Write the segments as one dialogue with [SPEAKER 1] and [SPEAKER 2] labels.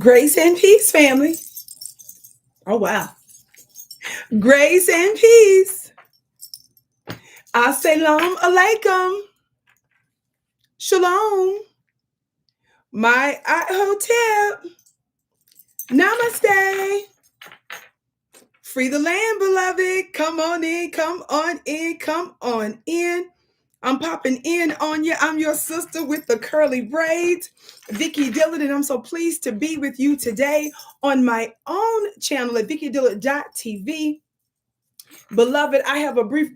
[SPEAKER 1] Grace and peace, family. Oh, wow. Grace and peace. Assalamu alaikum. Shalom. My hotel. Namaste. Free the land, beloved. Come on in, come on in, come on in. I'm popping in on you. I'm your sister with the curly braids, Vicki Dillard, and I'm so pleased to be with you today on my own channel at vickidillard.tv. Beloved, I have a brief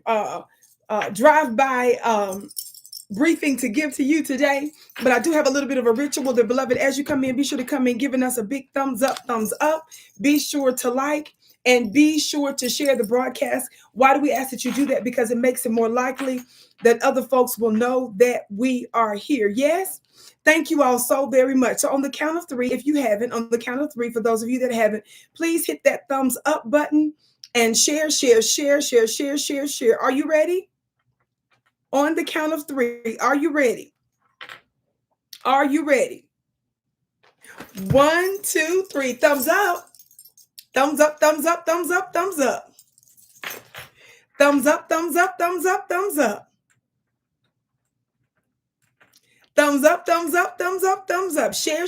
[SPEAKER 1] drive-by briefing to give to you today, but I do have a little bit of a ritual that, beloved, as you come in, be sure to come in giving us a big thumbs up. Be sure to like and be sure to share the broadcast. Why do we ask that you do that? Because it makes it more likely that other folks will know that we are here. Yes? Thank you all so very much. So on the count of three, if you haven't, on the count of three, for those of you that haven't, please hit that thumbs up button and share. Are you ready? On the count of three, are you ready? Are you ready? 1, 2, 3. Thumbs up. Thumbs up, thumbs up, thumbs up, thumbs up. Thumbs up, thumbs up, thumbs up, thumbs up. Thumbs up, thumbs up, thumbs up, thumbs up. Share.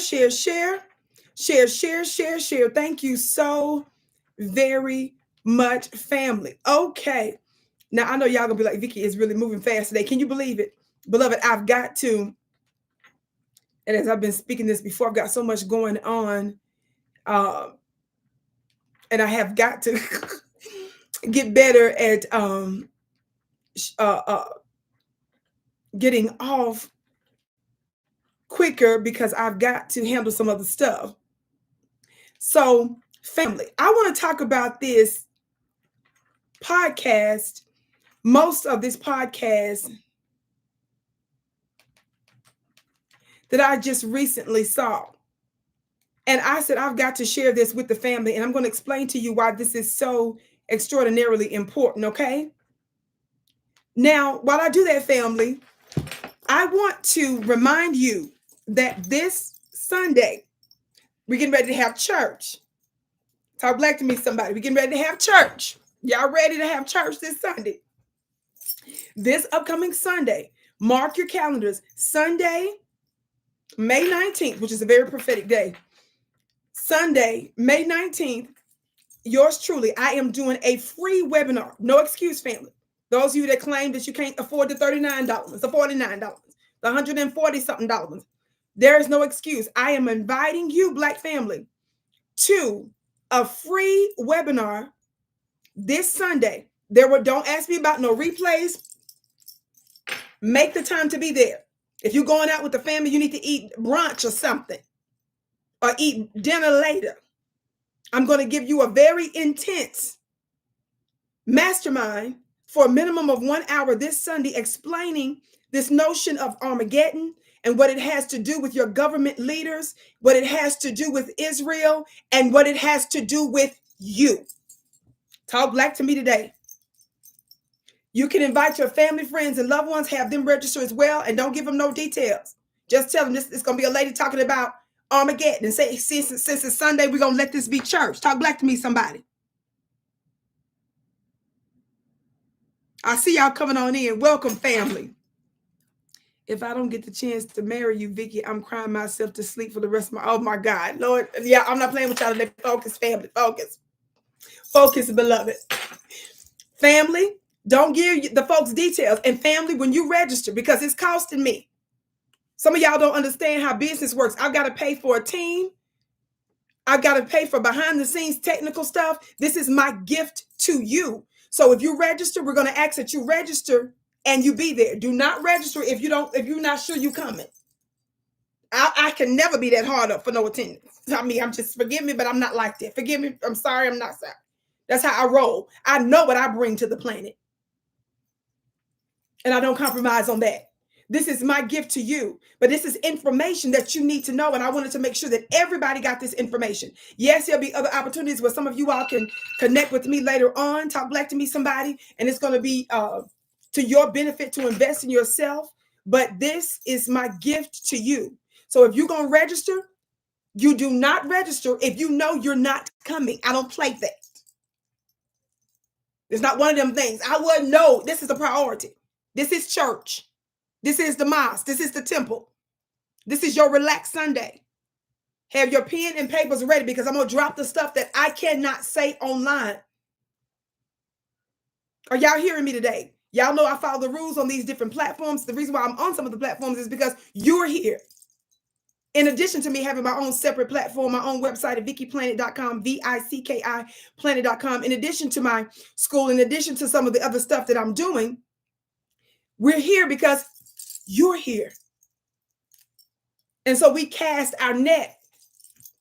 [SPEAKER 1] Thank you so very much, family. Okay. Now, I know y'all gonna be like, Vicki is really moving fast today. Can you believe it? Beloved, I've got to, and as I've been speaking this before, I've got so much going on, and I have got to get better at getting off quicker because I've got to handle some other stuff. So, family, I want to talk about this podcast. Most of this podcast that I just recently saw. And I said, I've got to share this with the family. And I'm going to explain to you why this is so extraordinarily important, okay? Now, while I do that, family, I want to remind you that this Sunday, we're getting ready to have church. Talk black to me, somebody. We're getting ready to have church. Y'all ready to have church this Sunday? This upcoming Sunday, mark your calendars. Sunday, May 19th, which is a very prophetic day. Sunday, May 19th, yours truly, I am doing a free webinar. No excuse, family. Those of you that claim that you can't afford the $39, the $49, the $140-something dollars, there is no excuse. I am inviting you, Black family, to a free webinar this Sunday. Don't ask me about no replays. Make the time to be there. If you're going out with the family, you need to eat brunch or something, or eat dinner later. I'm going to give you a very intense mastermind for a minimum of 1 hour this Sunday, explaining this notion of Armageddon and what it has to do with your government leaders, what it has to do with Israel, and what it has to do with you. Talk black to me today. You can invite your family, friends, and loved ones, have them register as well, and don't give them no details. Just tell them this is going to be a lady talking about Armageddon, and say, since it's Sunday, we're going to let this be church. Talk black to me, somebody. I see y'all coming on in. Welcome, family. If I don't get the chance to marry you, Vicki, I'm crying myself to sleep for the rest of my, oh my God, Lord. Yeah, I'm not playing with y'all today. Focus, family, focus. Focus, beloved. Family, don't give the folks details. And family, when you register, because it's costing me. Some of y'all don't understand how business works. I've got to pay for a team. I've got to pay for behind the scenes technical stuff. This is my gift to you. So if you register, we're going to ask that you register and you be there. Do not register if you're not sure you coming. I can never be that hard up for no attendance. I mean, forgive me, but I'm not like that. Forgive me. I'm sorry. I'm not sorry. That's how I roll. I know what I bring to the planet. And I don't compromise on that. This is my gift to you, but this is information that you need to know. And I wanted to make sure that everybody got this information. Yes, there'll be other opportunities where some of you all can connect with me later on, talk black to me, somebody, and it's going to be to your benefit to invest in yourself. But this is my gift to you. So if you're going to register, You do not register if you know you're not coming. I don't play that. It's not one of them things. I wouldn't know. This is a priority. This is church. This is the mosque. This is the temple. This is your relaxed Sunday. Have your pen and papers ready because I'm going to drop the stuff that I cannot say online. Are y'all hearing me today? Y'all know I follow the rules on these different platforms. The reason why I'm on some of the platforms is because you're here. In addition to me having my own separate platform, my own website at VickiPlanet.com, VICKI Planet.com, in addition to my school, in addition to some of the other stuff that I'm doing, we're here because you're here. And so we cast our net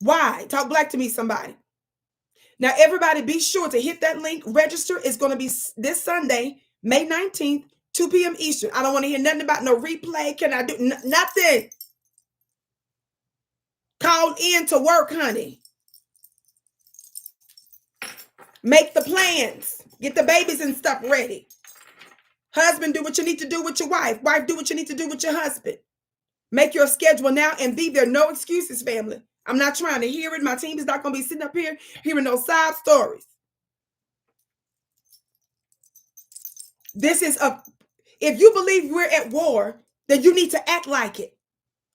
[SPEAKER 1] wide. Talk black to me, somebody. Now, everybody be sure to hit that link. Register. It's going to be this Sunday, May 19th, 2 p.m. Eastern. I don't want to hear nothing about no replay. Can I do nothing? Call in to work, honey. Make the plans. Get the babies and stuff ready. Husband, do what you need to do with your wife. Wife, do what you need to do with your husband. Make your schedule now and be there. No excuses, family. I'm not trying to hear it. My team is not going to be sitting up here hearing those side stories. This is if you believe we're at war, then you need to act like it.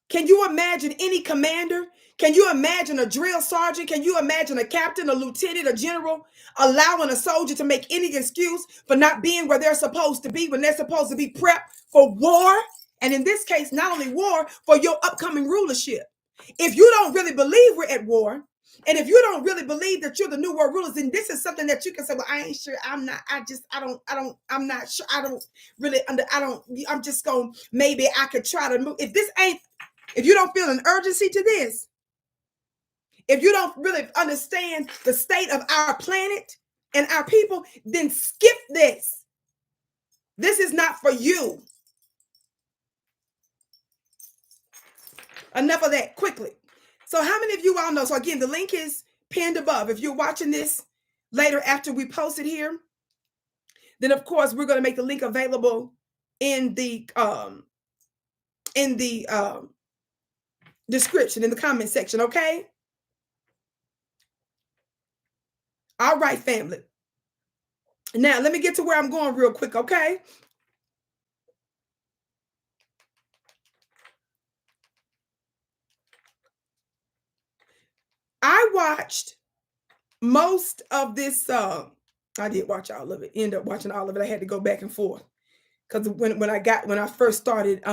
[SPEAKER 1] Can you imagine any commander? Can you imagine a drill sergeant? Can you imagine a captain, a lieutenant, a general allowing a soldier to make any excuse for not being where they're supposed to be when they're supposed to be prepped for war? And in this case, not only war, for your upcoming rulership. If you don't really believe we're at war, and if you don't really believe that you're the new world rulers, then this is something that you can say, well, I ain't sure. I'm not, I'm not sure. I'm just going, maybe I could try to move. If you don't feel an urgency to this, if you don't really understand the state of our planet and our people, then skip this. This is not for you. Enough of that quickly. So how many of you all know? So again, the link is pinned above. If you're watching this later after we post it here, then of course we're going to make the link available in the description, in the comment section, okay? All right, family. Now let me get to where I'm going real quick, okay? I watched most of this. I did watch all of it. End up watching all of it. I had to go back and forth because when I first started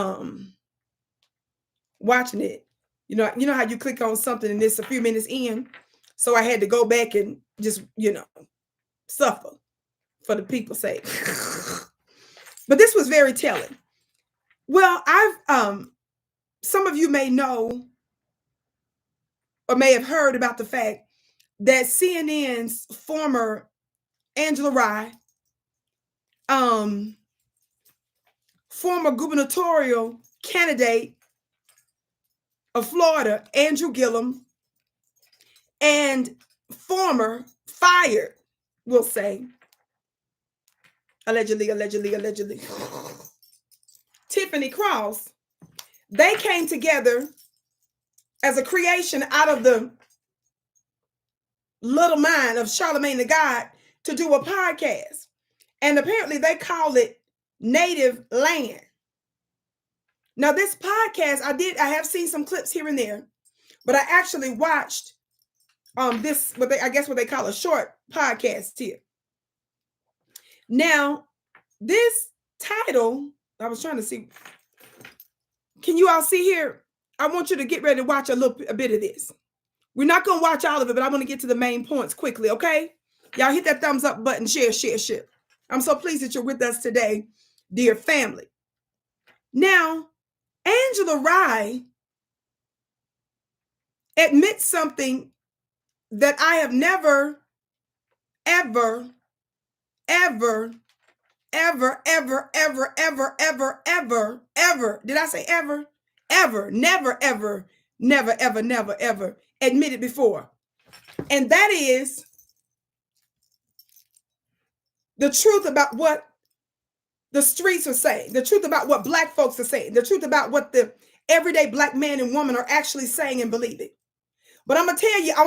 [SPEAKER 1] watching it, you know how you click on something and it's a few minutes in, so I had to go back and just suffer for the people's sake. But this was very telling. Well, some of you may know or may have heard about the fact that CNN's former Angela Rye, former gubernatorial candidate of Florida, Andrew Gillum, and former fired, we'll say, allegedly, Tiffany Cross, they came together as a creation out of the little mind of Charlemagne the God to do a podcast. And apparently they call it Native Land. Now this podcast, I have seen some clips here and there, but I actually watched what they call a short podcast here. Now, this title, I was trying to see, can you all see here? I want you to get ready to watch a bit of this. We're not going to watch all of it, but I want to get to the main points quickly, okay? Y'all hit that thumbs up button, share. I'm so pleased that you're with us today, dear family. Now, Angela Rye admits something that I have never, ever, did I say ever? Never admitted before. And that is the truth about what the streets are saying, the truth about what Black folks are saying, the truth about what the everyday Black man and woman are actually saying and believing. But I'm gonna tell you, I'm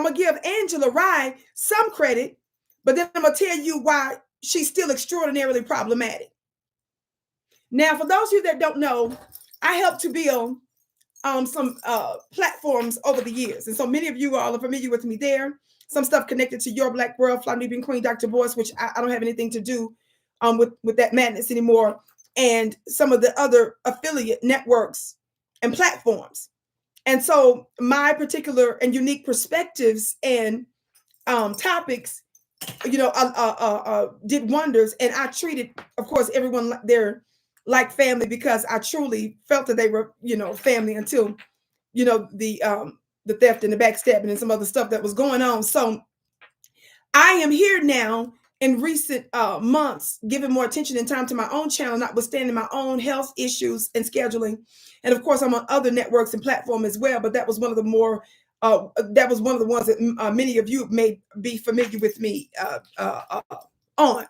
[SPEAKER 1] gonna give Angela Rye some credit, but then I'm gonna tell you why she's still extraordinarily problematic. Now, for those of you that don't know, I helped to build some platforms over the years, and so many of you all are familiar with me there. Some stuff connected to Your Black World, Fly Nubian Queen, Dr. Boyce, which I don't have anything to do with that madness anymore, and some of the other affiliate networks and platforms. And so my particular and unique perspectives and topics, did wonders. And I treated, of course, everyone there like family, because I truly felt that they were, family, until, the theft and the backstabbing and some other stuff that was going on. So I am here now in recent months, giving more attention and time to my own channel, notwithstanding my own health issues and scheduling. And of course, I'm on other networks and platforms as well. But that was one of the more, that was one of the ones that many of you may be familiar with me on.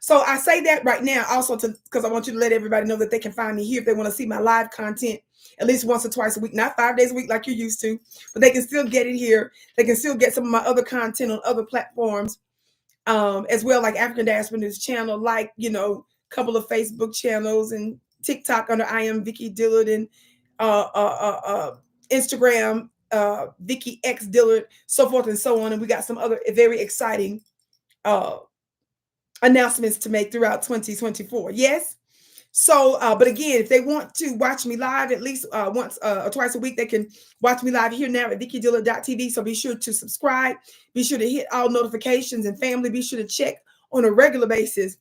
[SPEAKER 1] So I say that right now also because I want you to let everybody know that they can find me here if they want to see my live content at least once or twice a week, not 5 days a week like you're used to, but they can still get it here. They can still get some of my other content on other platforms as well, like African Diaspora News channel, like, a couple of Facebook channels, and TikTok under I am Vicki Dillard, and Instagram, Vicki X Dillard, so forth and so on. And we got some other very exciting announcements to make throughout 2024. Yes. So, but again, if they want to watch me live at least once or twice a week, they can watch me live here now at VickiDillard.tv. So be sure to subscribe. Be sure to hit all notifications, and family, be sure to check on a regular basis,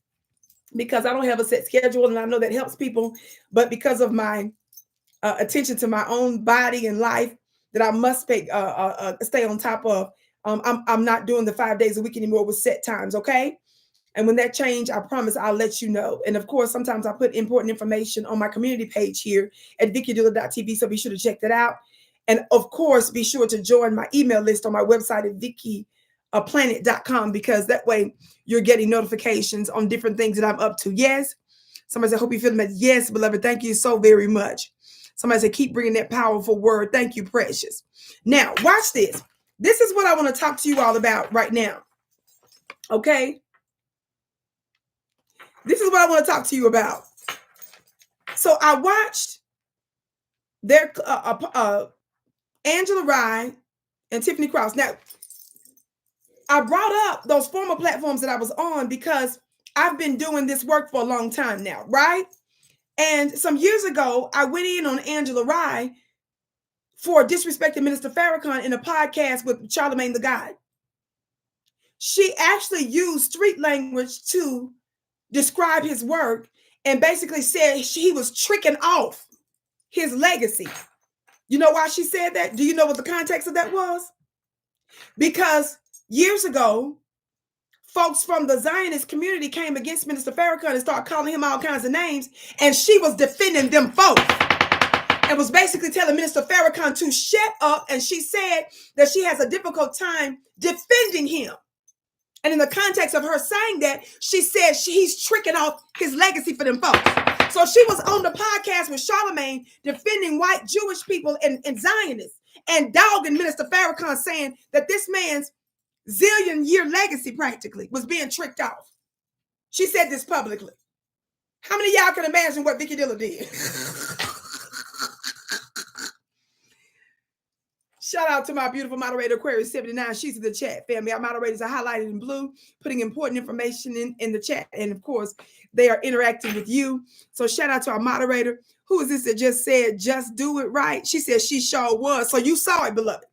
[SPEAKER 1] because I don't have a set schedule, and I know that helps people. But because of my attention to my own body and life that I must stay on top of, I'm not doing the 5 days a week anymore with set times. Okay. And when that change, I promise I'll let you know. And of course, sometimes I put important information on my community page here at VickiDillard.tv. So be sure to check that out. And of course, be sure to join my email list on my website at VickiPlanet.com, because that way you're getting notifications on different things that I'm up to. Yes. Somebody said, hope you feel them. Yes, beloved. Thank you so very much. Somebody said, keep bringing that powerful word. Thank you, precious. Now, watch this. This is what I want to talk to you all about right now. Okay. This is what I want to talk to you about. So I watched their Angela Rye and Tiffany Cross. Now, I brought up those former platforms that I was on because I've been doing this work for a long time now, right? And some years ago, I went in on Angela Rye for disrespecting Minister Farrakhan in a podcast with Charlemagne the God. She actually used street language to describe his work, and basically said he was tricking off his legacy. You know why she said that? Do you know what the context of that was? Because years ago, folks from the Zionist community came against Minister Farrakhan and started calling him all kinds of names, and she was defending them folks and was basically telling Minister Farrakhan to shut up, and she said that she has a difficult time defending him. And in the context of her saying that, she said he's tricking off his legacy for them folks. So she was on the podcast with Charlemagne defending white Jewish people and Zionists, and dogging Minister Farrakhan, saying that this man's zillion-year legacy practically was being tricked off. She said this publicly. How many of y'all can imagine what Vicki Dillard did? Shout out to my beautiful moderator, Aquarius 79. She's in the chat, family. Our moderators are highlighted in blue, putting important information in the chat. And of course, they are interacting with you. So shout out to our moderator. Who is this that just said, just do it right? She said she sure was. So you saw it, beloved.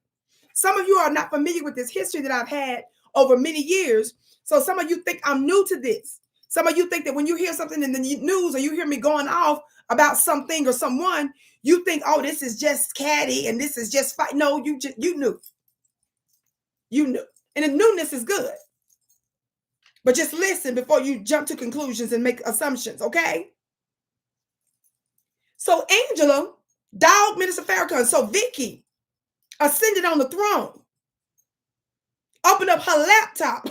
[SPEAKER 1] Some of you are not familiar with this history that I've had over many years. So some of you think I'm new to this. Some of you think that when you hear something in the news, or you hear me going off about something or someone, you think, oh, this is just catty and this is just fight. No, you knew. You knew. And the newness is good. But just listen before you jump to conclusions and make assumptions, okay? So Angela dogged Minister Farrakhan. So Vicki ascended on the throne, opened up her laptop,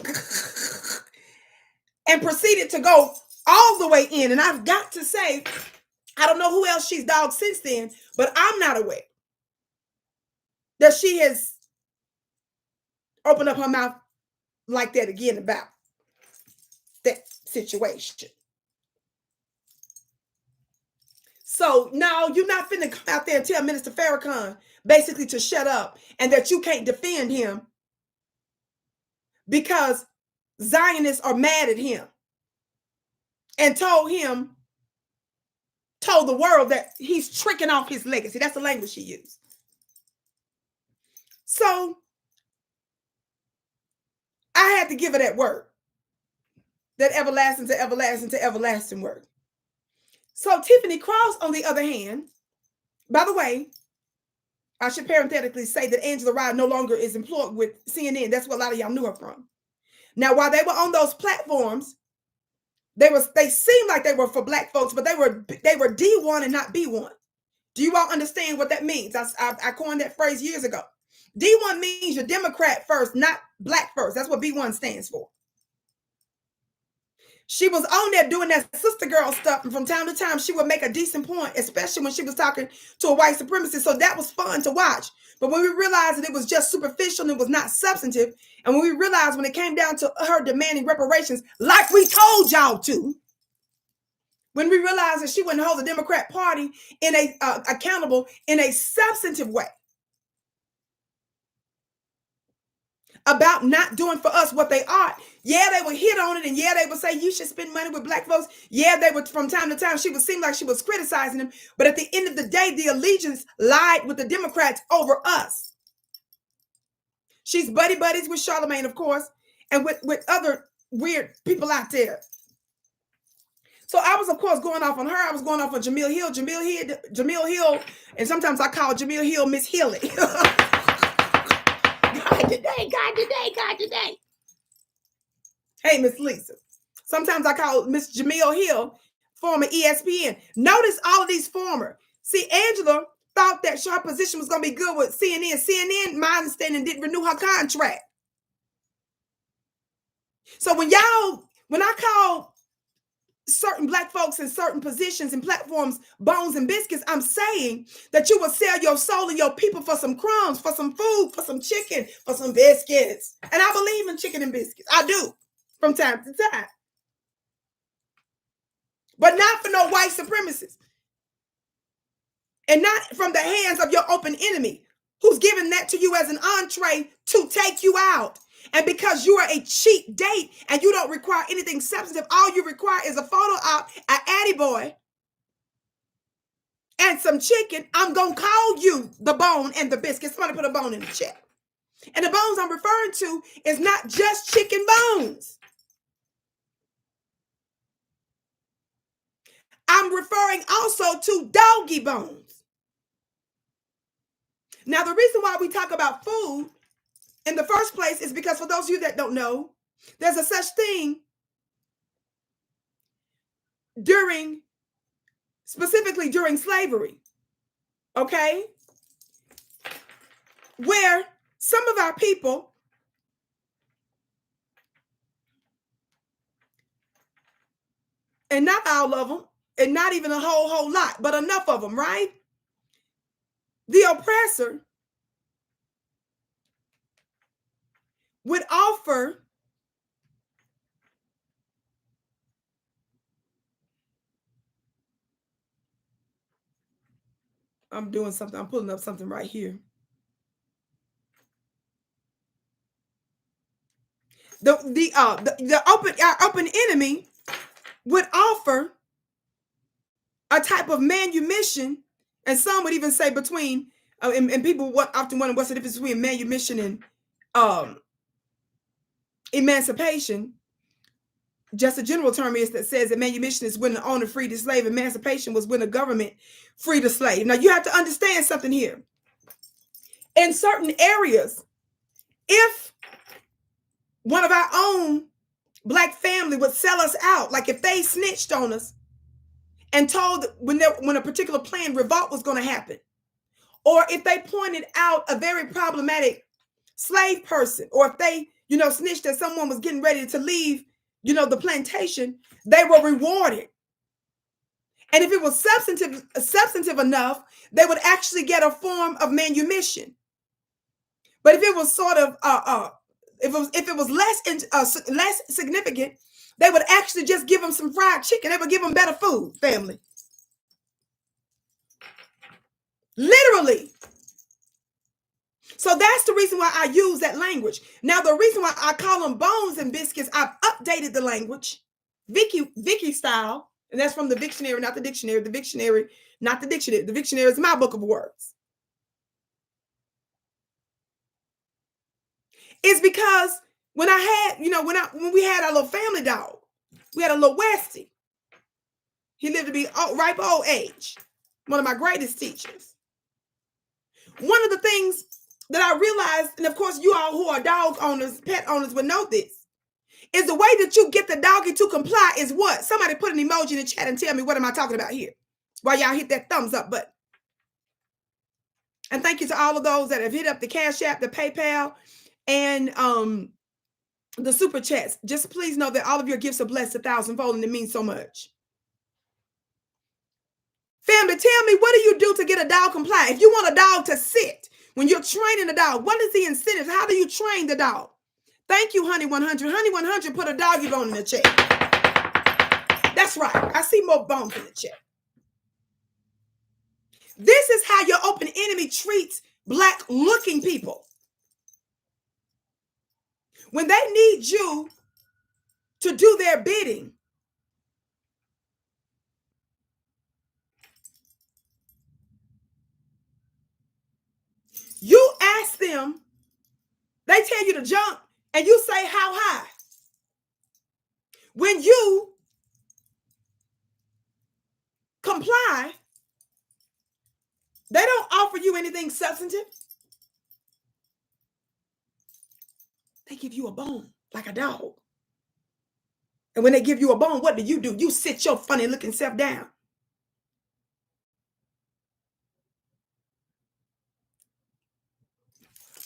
[SPEAKER 1] and proceeded to go all the way in. And I've got to say, I don't know who else she's dogged since then, but I'm not aware that she has open up her mouth like that again about that situation. So no, you're not finna come out there and tell Minister Farrakhan basically to shut up and that you can't defend him because Zionists are mad at him and told the world that he's tricking off his legacy. That's the language she used. So I had to give her that word, that everlasting to everlasting to everlasting word. So Tiffany Cross, on the other hand, by the way, I should parenthetically say that Angela Rye no longer is employed with CNN. That's what a lot of y'all knew her from. Now, while they were on those platforms, they seemed like they were for black folks, but they were D1 and not B1. Do you all understand what that means? I coined that phrase years ago. D1 means you're Democrat first, not black first. That's what B1 stands for. She was on there doing that sister girl stuff, and from time to time, she would make a decent point, especially when she was talking to a white supremacist. So that was fun to watch. But when we realized that it was just superficial and it was not substantive, and when we realized when it came down to her demanding reparations, like we told y'all to, when we realized that she wouldn't hold the Democrat Party accountable in a substantive way about not doing for us what they ought. Yeah, they would hit on it, and yeah, they would say you should spend money with black folks. Yeah, they would, from time to time, she would seem like she was criticizing them. But at the end of the day, the allegiance lied with the Democrats over us. She's buddies with Charlemagne, of course, and with other weird people out there. So I was, of course, going off on her. I was going off on Jamil Hill, and sometimes I call Jamil Hill Miss Hilly. God today. Hey, Miss Lisa. Sometimes I call Miss Jamil Hill, former ESPN. Notice all of these former. See, Angela thought that her position was going to be good with CNN. CNN, my understanding, didn't renew her contract. So when I call certain black folks in certain positions and platforms bones and biscuits, I'm saying that you will sell your soul and your people for some crumbs, for some food, for some chicken, for some biscuits. And I believe in chicken and biscuits. I do, from time to time. But not for no white supremacists. And not from the hands of your open enemy who's giving that to you as an entree to take you out. And because you are a cheap date and you don't require anything substantive, all you require is a photo op, an Addy boy, and some chicken, I'm going to call you the bone and the biscuit. Somebody put a bone in the chat. And the bones I'm referring to is not just chicken bones. I'm referring also to doggy bones. Now, the reason why we talk about food in the first place is because, for those of you that don't know, there's a such thing specifically during slavery, okay, where some of our people and not all of them, and not even a whole lot, but enough of them, right? The oppressor would offer I'm doing something. I'm pulling up something right here. The open enemy would offer a type of manumission, and some would even say between and people often wonder what's the difference between manumission and emancipation. Just a general term is that says that manumission is when the owner freed the slave. Emancipation was when the government freed the slave. Now you have to understand something here. In certain areas, if one of our own black family would sell us out, like if they snitched on us and told when a particular planned revolt was going to happen, or if they pointed out a very problematic slave person, or if they, snitched that someone was getting ready to leave, the plantation, they were rewarded. And if it was substantive enough, they would actually get a form of manumission. But if it was sort of if it was less significant, they would actually just give them some fried chicken. They would give them better food, family. Literally. So that's the reason why I use that language. Now, the reason why I call them bones and biscuits, I've updated the language, Vicki style, and that's from the dictionary, not the dictionary. The dictionary, not the dictionary. The dictionary is my book of words. It's because when I had, when we had our little family dog, we had a little Westie. He lived to be ripe old age. One of my greatest teachers. One of the things that I realized, and of course you all who are dog owners, pet owners would know this, is the way that you get the doggy to comply is what? Somebody put an emoji in the chat and tell me what am I talking about here while y'all hit that thumbs up button. And thank you to all of those that have hit up the Cash App, the PayPal, and the Super Chats. Just please know that all of your gifts are blessed 1,000-fold, and it means so much. Family, tell me, what do you do to get a dog comply? If you want a dog to sit, when you're training a dog, what is the incentive? How do you train the dog? Thank you, Honey 100. Honey 100 put a doggy bone in the chat. That's right. I see more bones in the chat. This is how your open enemy treats Black-looking people. When they need you to do their bidding, you ask them, they tell you to jump, and you say, how high? When you comply, they don't offer you anything substantive. They give you a bone, like a dog. And when they give you a bone, what do? You sit your funny looking self down.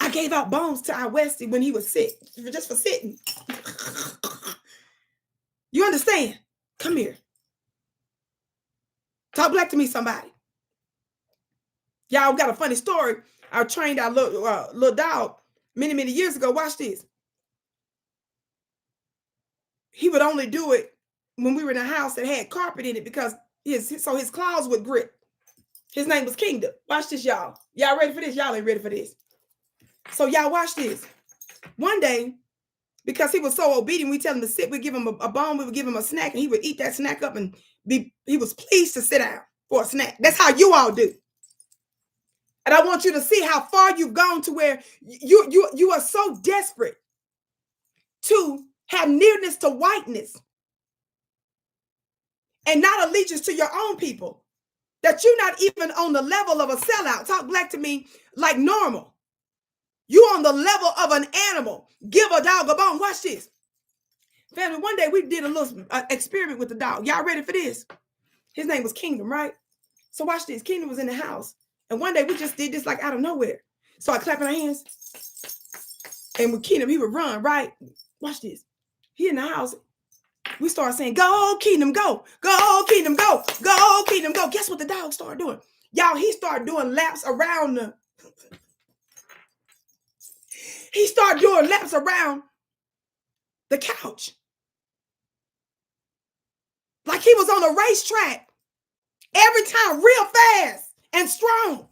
[SPEAKER 1] I gave out bones to our Westie when he was sick, just for sitting. You understand? Come here. Talk black to me, somebody. Y'all got a funny story. I trained our little dog many years ago. Watch this. He would only do it when we were in a house that had carpet in it because his claws would grip. His name was Kingdom. Watch this, y'all. Y'all ready for this? Y'all ain't ready for this. So y'all watch this. One day, because he was so obedient, we tell him to sit, we give him a bone, we would give him a snack, and he would eat that snack up and he was pleased to sit down for a snack. That's how you all do. And I want you to see how far you've gone to where you are so desperate to have nearness to whiteness and not allegiance to your own people, that you're not even on the level of a sellout. Talk black to me like normal. You on the level of an animal. Give a dog a bone. Watch this. Family, one day we did a little experiment with the dog. Y'all ready for this? His name was Kingdom, right? So watch this. Kingdom was in the house. And one day we just did this like out of nowhere. So I clapping our hands. And with Kingdom, he would run, right? Watch this. He in the house. We started saying, go, Kingdom, go. Go, Kingdom, go. Go, Kingdom, go. Guess what the dog started doing? Y'all, he started doing laps around the... He started doing laps around the couch. Like he was on a racetrack. Every time, real fast and strong.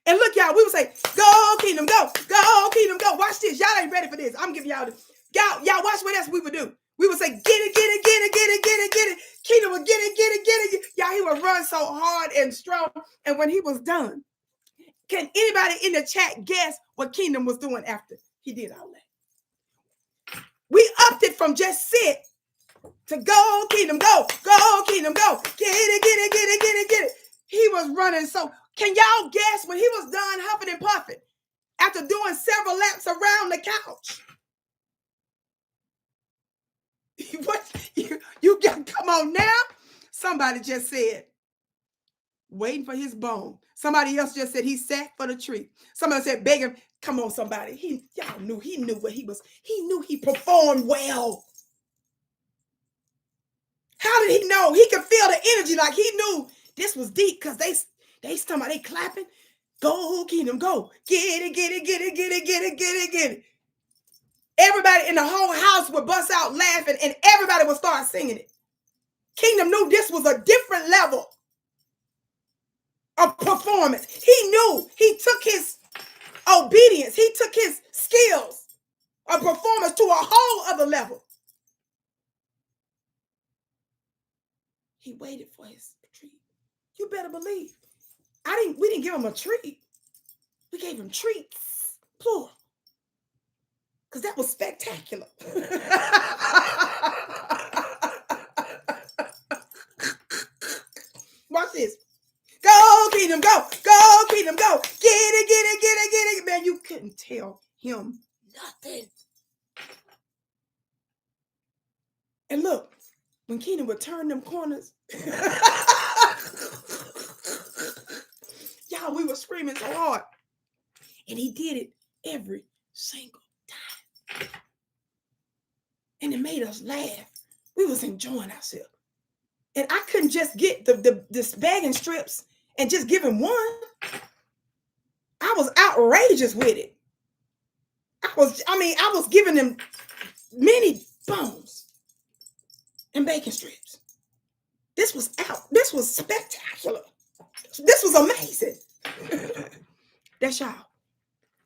[SPEAKER 1] And look, y'all, we would say, go, Kingdom, go. Go, Kingdom, go. Watch this. Y'all ain't ready for this. I'm giving y'all this. Y'all watch what else we would do. We would say, get it, get it, get it, get it, get it, get it. Kingdom would get it, get it, get it. Y'all, he would run so hard and strong. And when he was done, can anybody in the chat guess what Kingdom was doing after he did all that? We upped it from just sit to go, Kingdom, go. Go, Kingdom, go. Get it, get it, get it, get it, get it. He was running so... Can y'all guess when he was done huffing and puffing after doing several laps around the couch? What? You got, come on now. Somebody just said, waiting for his bone. Somebody else just said he sat for the treat. Somebody said, beg him. Come on, somebody. Y'all knew he knew what he was. He knew he performed well. How did he know? He could feel the energy, like he knew this was deep because they talking about they clapping. Go, Kingdom, go. Get it, get it, get it, get it, get it, get it, get it. Everybody in the whole house would bust out laughing and everybody would start singing it. Kingdom knew this was a different level of performance. He knew. He took his obedience. He took his skills of performance to a whole other level. He waited for his treat. You better believe. We didn't give him a treat. We gave him treats, plural. Because that was spectacular. Watch this. Go, Kingdom, go. Go, Kingdom, go. Get it, get it, get it, get it. Man, you couldn't tell him nothing. And look, when Kingdom would turn them corners, y'all, we were screaming so hard. And he did it every single time. And it made us laugh. We was enjoying ourselves. And I couldn't just get the bagging strips and just give him one. I was outrageous with it. I was giving him many bones and bacon strips. This was spectacular. This was amazing. That's y'all.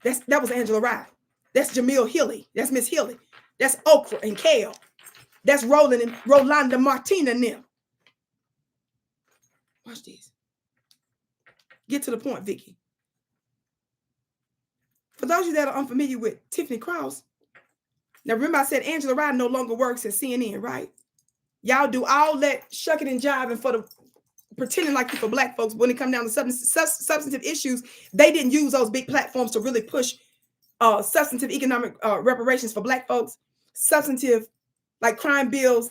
[SPEAKER 1] That was Angela Rye. That's Jamil Hilly. That's Miss Hilly. That's Okra and Kale. That's Rolanda Martina and them. Watch this. Get to the point, Vicki. For those of you that are unfamiliar with Tiffany Cross, now remember I said Angela Rye no longer works at CNN, right? Y'all do all that shucking and jiving for the pretending like you for black folks. When it comes down to substantive issues, they didn't use those big platforms to really push substantive economic reparations for black folks, substantive like crime bills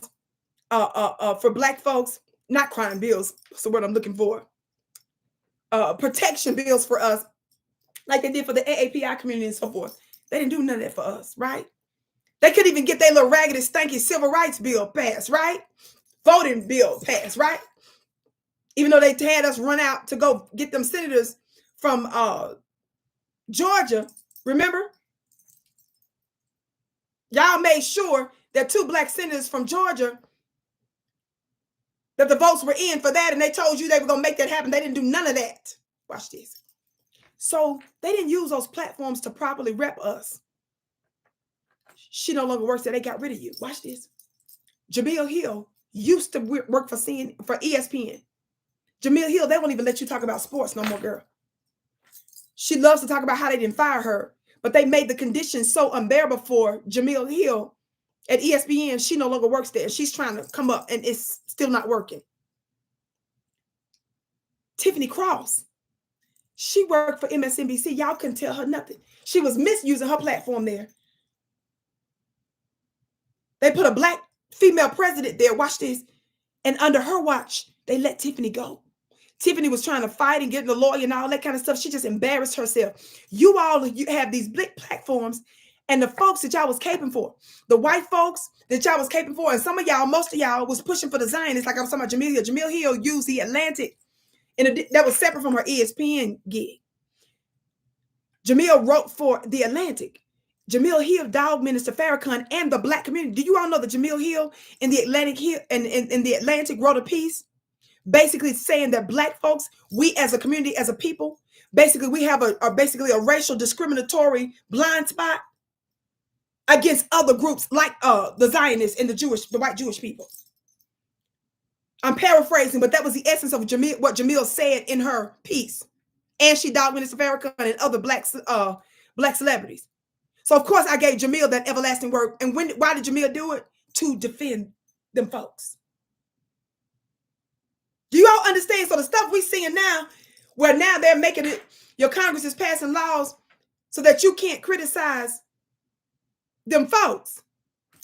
[SPEAKER 1] for black folks, not crime bills. That's the word I'm looking for. Protection bills for us, like they did for the AAPI community and so forth. They didn't do none of that for us, right? They couldn't even get their little raggedy, stanky civil rights bill passed, right? Voting bill passed, right? Even though they had us run out to go get them senators from Georgia, remember? Y'all made sure that 2 black senators from Georgia, that the votes were in for that, and they told you they were going to make that happen. They didn't do none of that. Watch this. So they didn't use those platforms to properly rep us. She no longer works there. They got rid of you. Watch this. Jamil Hill used to work for ESPN. Jamil Hill, they won't even let you talk about sports no more, girl. She loves to talk about how they didn't fire her, but they made the conditions so unbearable for Jamil Hill at ESPN. She no longer works there. She's trying to come up, and it's still not working. Tiffany Cross, she worked for MSNBC. Y'all couldn't tell her nothing. She was misusing her platform there. They put a black female president there. Watch this. And under her watch, they let Tiffany go. Tiffany was trying to fight and get a lawyer and all that kind of stuff. She just embarrassed herself. You have these big platforms, and the folks that y'all was caping for, the white folks that y'all was caping for, and some of y'all, most of y'all was pushing for the Zionists, like I was talking about Jamil Hill. Jamil Hill used the Atlantic, and that was separate from her ESPN gig. Jamil wrote for the Atlantic. Jamil Hill dogged Minister Farrakhan and the black community. Do you all know that Jamil Hill in the Atlantic wrote a piece basically saying that black folks, we as a community, as a people, basically we have basically a racial discriminatory blind spot against other groups like the Zionists and the white Jewish people. I'm paraphrasing, but that was the essence of what Jamil said in her piece. And she dogged Minister Farrakhan and other black celebrities. So of course I gave Jamil that everlasting word. And why did Jamil do it? To defend them folks. Do you all understand? So the stuff we seeing now, where now they're making it, your Congress is passing laws so that you can't criticize them folks.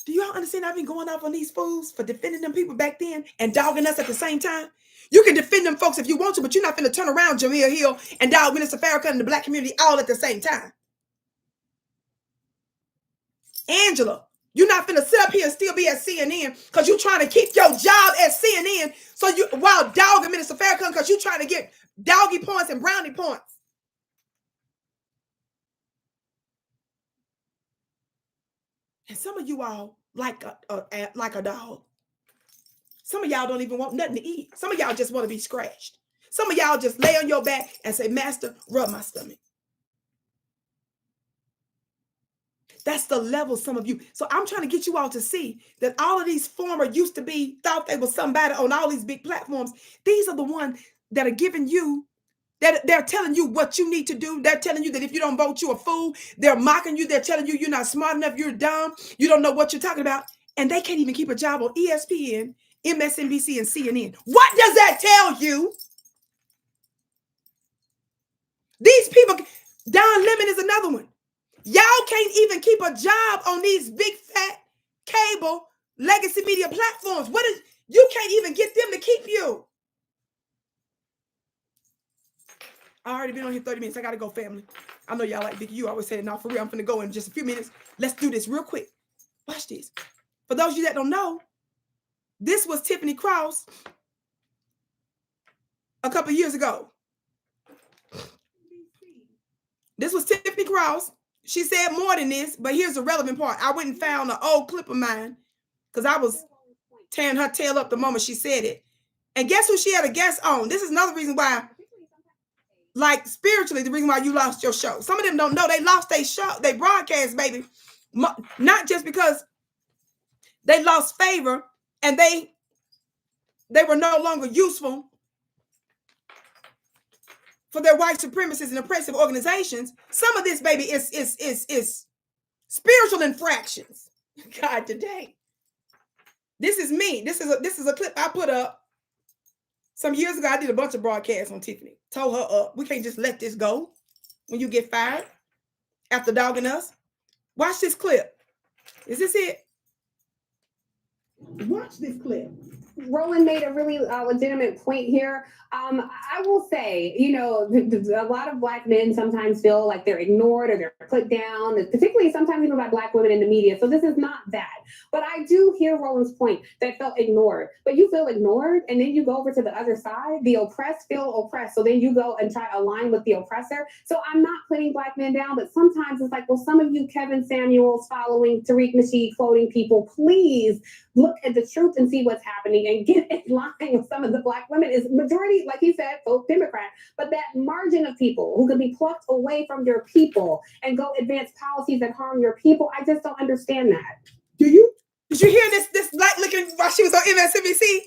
[SPEAKER 1] Do you all understand? I've been going off on these fools for defending them people back then and dogging us at the same time. You can defend them folks if you want to, but you're not going to turn around Jamil Hill and dog Minister Farrakhan and the black community all at the same time. Angela, you're not finna sit up here and still be at CNN because you're trying to keep your job at CNN. So you while dogging Minister Farrakhan because you're trying to get doggy points and brownie points. And some of you all like a dog. Some of y'all don't even want nothing to eat. Some of y'all just want to be scratched. Some of y'all just lay on your back and say, Master, rub my stomach. That's the level some of you. So I'm trying to get you all to see that all of these former used to be, thought they was somebody on all these big platforms. These are the ones that are giving you, that they're telling you what you need to do. They're telling you that if you don't vote, you're a fool. They're mocking you. They're telling you you're not smart enough. You're dumb. You don't know what you're talking about. And they can't even keep a job on ESPN, MSNBC, and CNN. What does that tell you? These people, Don Lemon is another one. Y'all can't even keep a job on these big fat cable legacy media platforms. You can't even get them to keep you. I already been on here 30 minutes. I gotta go, family. I know y'all like Vicki. You always say it. Now for real, I'm finna go in just a few minutes. Let's do this real quick. Watch this. For those of you that don't know, this was Tiffany Cross a couple years ago. This was Tiffany Cross. She said more than this, but here's the relevant part. I went and found an old clip of mine because I was tearing her tail up the moment she said it. And guess who she had a guest on? This is another reason why, like spiritually, the reason why you lost your show. Some of them don't know they lost their show, they broadcast, baby. Not just because they lost favor and they were no longer useful for their white supremacist and oppressive organizations. Some of this, baby, is spiritual infractions. God, today. This is me. This is a clip I put up some years ago. I did a bunch of broadcasts on Tiffany. Told her up. We can't just let this go when you get fired after dogging us. Watch this clip. Is this it? Watch this clip.
[SPEAKER 2] Roland made a really legitimate point here. I will say, you know, a lot of Black men sometimes feel like they're ignored or they're put down, particularly sometimes even by Black women in the media. So this is not that. But I do hear Roland's point that felt ignored. But you feel ignored, and then you go over to the other side. The oppressed feel oppressed. So then you go and try to align with the oppressor. So I'm not putting Black men down, but sometimes it's like, well, some of you Kevin Samuels following Tariq Nasheed quoting people, please look at the truth and see what's happening and get in line with some of the Black women. Is majority, like he said, vote Democrat, but that margin of people who can be plucked away from your people and go advance policies that harm your people, I just don't understand that.
[SPEAKER 1] Did you hear this Black looking while she was on MSNBC?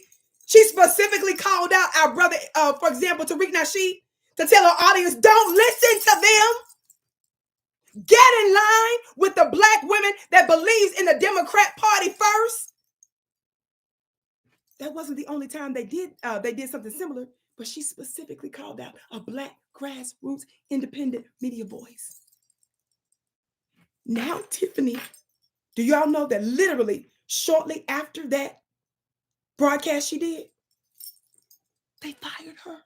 [SPEAKER 1] She specifically called out our brother, for example, Tariq Nasheed, to tell her audience, don't listen to them. Get in line with the Black women that believes in the Democrat Party first. That wasn't the only time they did something similar, but she specifically called out a Black grassroots independent media voice. Now, Tiffany, do y'all know that literally shortly after that broadcast she did, they fired her?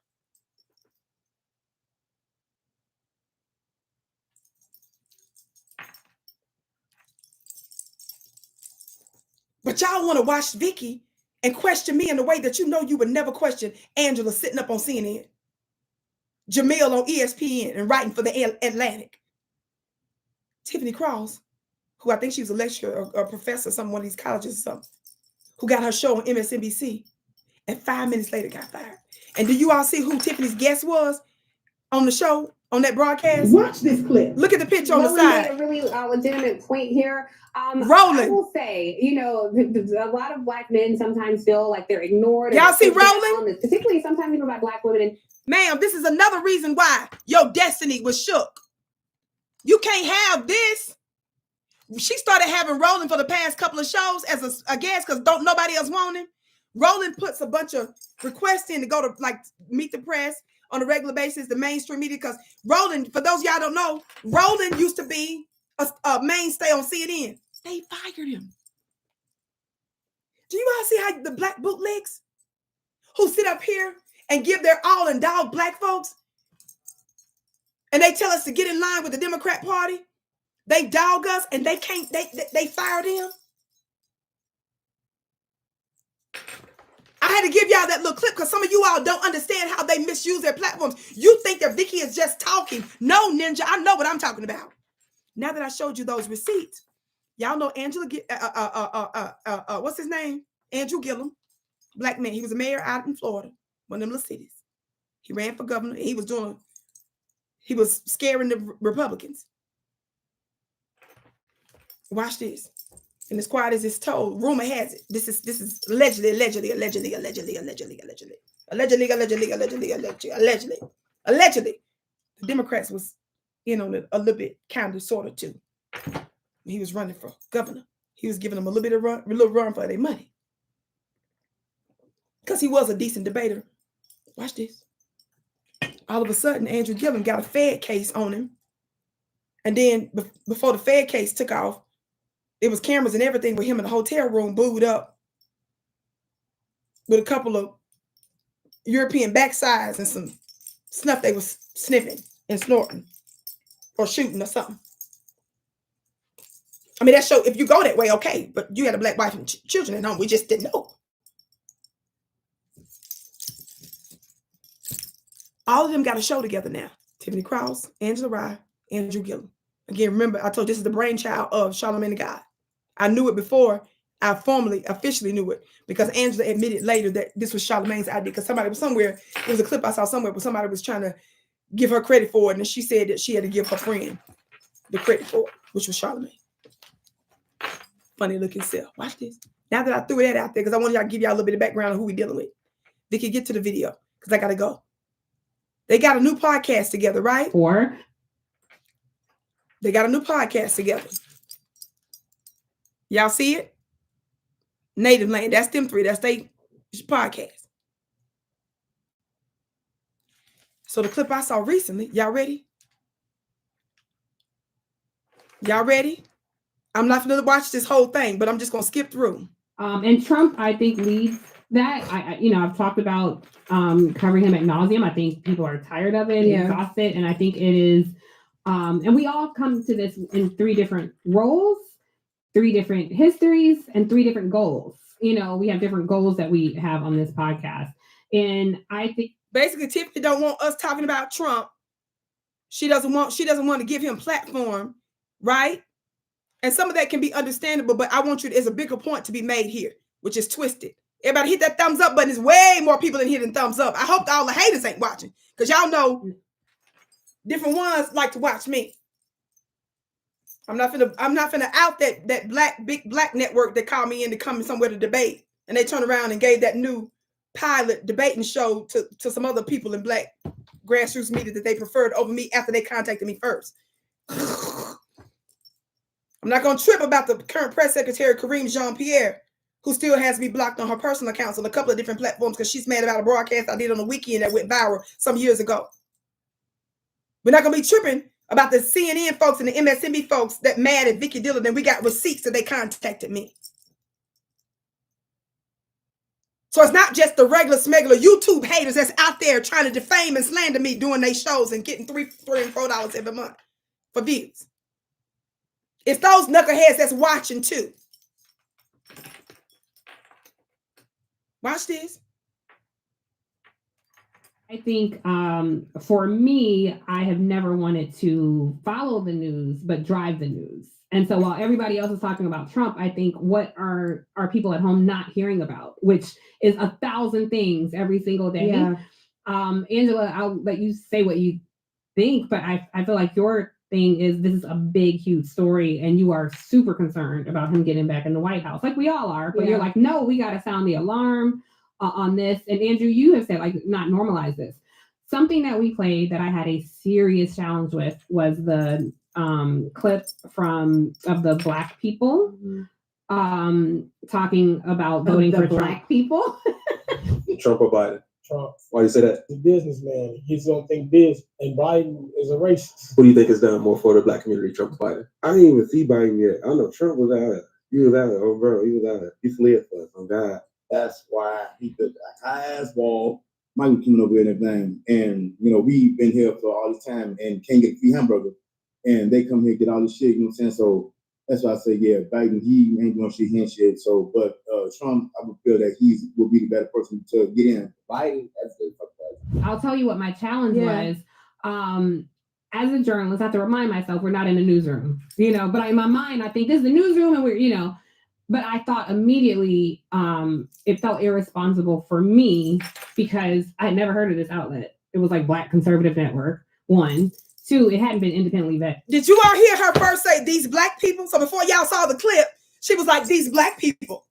[SPEAKER 1] But y'all want to watch Vicki and question me in a way that you know you would never question Angela sitting up on CNN, Jamil on ESPN and writing for the Atlantic. Tiffany Cross, who I think she was a lecturer or a professor at one of these colleges or something, who got her show on MSNBC and 5 minutes later got fired. And do you all see who Tiffany's guest was on the show, on that broadcast? Watch this clip. Look at the picture on the side.
[SPEAKER 2] Roland made a really legitimate point here.
[SPEAKER 1] Roland.
[SPEAKER 2] I will say, you know, a lot of Black men sometimes feel like they're ignored.
[SPEAKER 1] Y'all see Roland?
[SPEAKER 2] Particularly sometimes even by Black women.
[SPEAKER 1] Ma'am, this is another reason why your destiny was shook. You can't have this. She started having Roland for the past couple of shows as a guest because don't nobody else want him. Roland puts a bunch of requests in to go to like meet the press on a regular basis, the mainstream media, because Roland, for those y'all don't know, Roland used to be a mainstay on CNN. They fired him. Do you all see how the Black bootlegs who sit up here and give their all and dog Black folks, and they tell us to get in line with the Democrat Party, they dog us and they can't, they fired him? I had to give y'all that little clip because some of you all don't understand how they misuse their platforms. You think that Vicki is just talking. No, Ninja, I know what I'm talking about. Now that I showed you those receipts, Y'all know what's his name? Andrew Gillum, black man. He was a mayor out in Florida, one of them little cities. He ran for governor. He was scaring the Republicans. Watch this. And as quiet as it's told, rumor has it. This is allegedly. The Democrats was in on it a little bit, kind of, sort of too. He was running for governor. He was giving them a little run for their money. Because he was a decent debater. Watch this. All of a sudden, Andrew Gillum got a Fed case on him. And then before the Fed case took off, it was cameras and everything with him in the hotel room, booed up with a couple of European backsides and some snuff they was sniffing and snorting or shooting or something. I mean, that show, if you go that way, okay, but you had a black wife and children at home. We just didn't know. All of them got a show together now. Tiffany Cross, Angela Rye, Andrew Gillum. Again, remember, I told you this is the brainchild of Charlamagne the God. I knew it before I officially knew it, because Angela admitted later that this was Charlamagne's idea, because somebody was somewhere, there was a clip I saw somewhere where somebody was trying to give her credit for it, and she said that she had to give her friend the credit for it, which was Charlamagne. Funny looking self. Watch this. Now that I threw that out there, because I wanted y'all to give y'all a little bit of background on who we're dealing with. Vicki, get to the video, because I got to go. They got a new podcast together, right? They got a new podcast together. Y'all see it? Native Land. That's them three. That's their podcast. So the clip I saw recently, y'all ready? Y'all ready? I'm not going to watch this whole thing, but I'm just going to skip through.
[SPEAKER 3] And Trump, I think, leads that. I've talked about covering him ad nauseum. I think people are tired of it, exhausted, and I think it is. And we all come to this in 3 different roles, 3 different histories, and 3 different goals. We have different goals that we have on this podcast, and I think
[SPEAKER 1] basically Tiffany don't want us talking about Trump. She doesn't want to give him platform, right? And some of that can be understandable, but I want you, there's a bigger point to be made here, which is twisted. Everybody hit that thumbs up button. There's way more people in here than thumbs up. I hope all the haters ain't watching, because y'all know different ones like to watch me. I'm not finna out that big black network that called me in to come somewhere to debate, and they turned around and gave that new pilot debating show to some other people in black grassroots media that they preferred over me after they contacted me first. I'm not going to trip about the current press secretary, Kareem Jean-Pierre, who still has me blocked on her personal accounts on a couple of different platforms because she's mad about a broadcast I did on the weekend that went viral some years ago. We're not going to be tripping about the CNN folks and the MSNBC folks that mad at Vicki Dillard, and we got receipts that they contacted me. So it's not just the regular smegular YouTube haters that's out there trying to defame and slander me doing their shows and getting $3 and $4 every month for views. It's those knuckleheads that's watching too. Watch this.
[SPEAKER 3] I think for me, I have never wanted to follow the news, but drive the news. And so while everybody else is talking about Trump, I think what are people at home not hearing about, which is 1,000 things every single day.
[SPEAKER 2] Yeah.
[SPEAKER 3] Angela, I'll let you say what you think, but I feel like your thing is this is a big, huge story, and you are super concerned about him getting back in the White House, like we all are. But you're like, no, we got to sound the alarm on this. And Andrew, you have said like not normalize this. Something that we played that I had a serious challenge with was the clip of the Black people talking about voting for Black people.
[SPEAKER 4] Trump or Biden?
[SPEAKER 5] Trump.
[SPEAKER 4] Why do you say that?
[SPEAKER 5] He's a businessman. He's don't think this. And Biden is a racist.
[SPEAKER 4] What do you think has done more for the Black community, Trump or Biden?
[SPEAKER 6] I didn't even see Biden yet. I know Trump was out there. He was out there. Oh, bro, he was out there. He slid for us. Oh, God.
[SPEAKER 7] That's why he took a high-ass ball. Michael coming over here and everything. And, we've been here for all this time and can't get a free hamburger. And they come here and get all this shit, you know what I'm saying? So that's why I say, yeah, Biden, he ain't going to shit hand shit. So, but Trump, I would feel that will be the better person to get in. Biden, that's the fuck.
[SPEAKER 3] I'll tell you what my challenge was. as a journalist, I have to remind myself we're not in a newsroom, you know, but in my mind, I think this is the newsroom and we're, you know, but I thought immediately it felt irresponsible for me because I had never heard of this outlet. It was like Black Conservative Network, 1. 2, it hadn't been independently vetted.
[SPEAKER 1] Did you all hear her first say these Black people? So before y'all saw the clip, she was like, these Black people.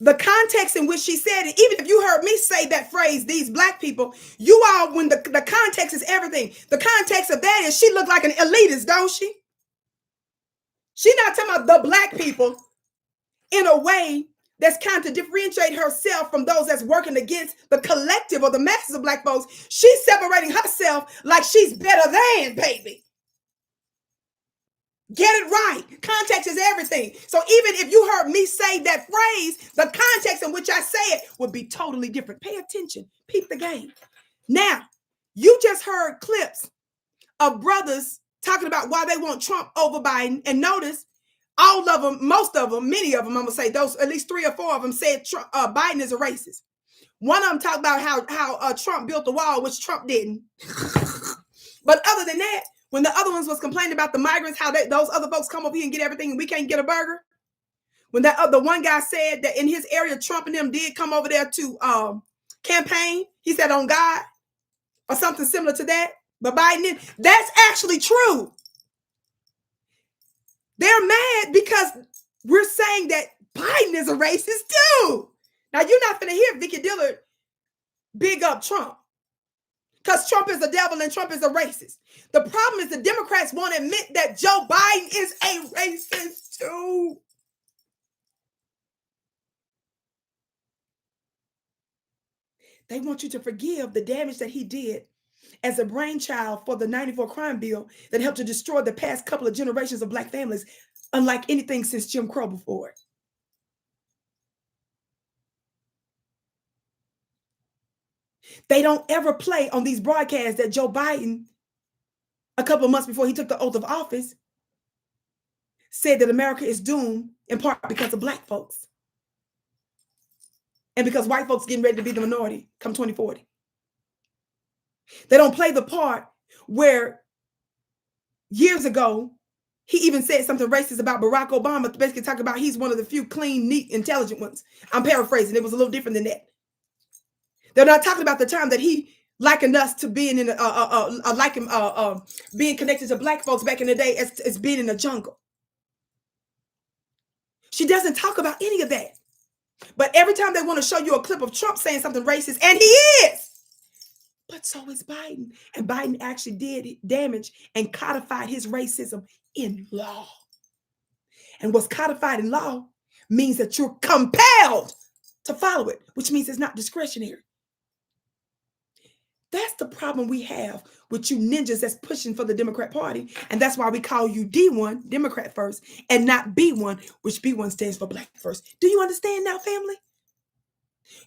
[SPEAKER 1] The context in which she said it, even if you heard me say that phrase, these Black people, you all, when the context is everything. The context of that is she looked like an elitist, don't she? She's not talking about the Black people in a way that's kind to differentiate herself from those that's working against the collective or the masses of Black folks. She's separating herself like she's better than, baby. Get it right. Context is everything. So even if you heard me say that phrase, the context in which I say it would be totally different. Pay attention. Peep the game. Now, you just heard clips of brothers talking about why they want Trump over Biden. And notice all of them, most of them, many of them, I'm going to say those, at least 3 or 4 of them said Biden is a racist. One of them talked about how Trump built the wall, which Trump didn't. But other than that, when the other ones was complaining about the migrants, how those other folks come over here and get everything and we can't get a burger. When the one guy said that in his area, Trump and them did come over there to campaign. He said on God or something similar to that. But Biden didn't. That's actually true. They're mad because we're saying that Biden is a racist too. Now, you're not going to hear Vicki Dillard big up Trump because Trump is a devil and Trump is a racist. The problem is the Democrats won't admit that Joe Biden is a racist too. They want you to forgive the damage that he did as a brainchild for the 94 crime bill that helped to destroy the past couple of generations of Black families, unlike anything since Jim Crow before it. They don't ever play on these broadcasts that Joe Biden, a couple of months before he took the oath of office, said that America is doomed in part because of Black folks. And because white folks getting ready to be the minority come 2040. They don't play the part where years ago, he even said something racist about Barack Obama to basically talk about he's one of the few clean, neat, intelligent ones. I'm paraphrasing. It was a little different than that. They're not talking about the time that he likened us to being in being connected to Black folks back in the day as being in the jungle. She doesn't talk about any of that. But every time they want to show you a clip of Trump saying something racist, and he is, but so is Biden. And Biden actually did damage and codified his racism in law. And what's codified in law means that you're compelled to follow it, which means it's not discretionary. That's the problem we have with you ninjas that's pushing for the Democrat Party. And that's why we call you D1, Democrat first, and not B1, which B1 stands for Black first. Do you understand now, family?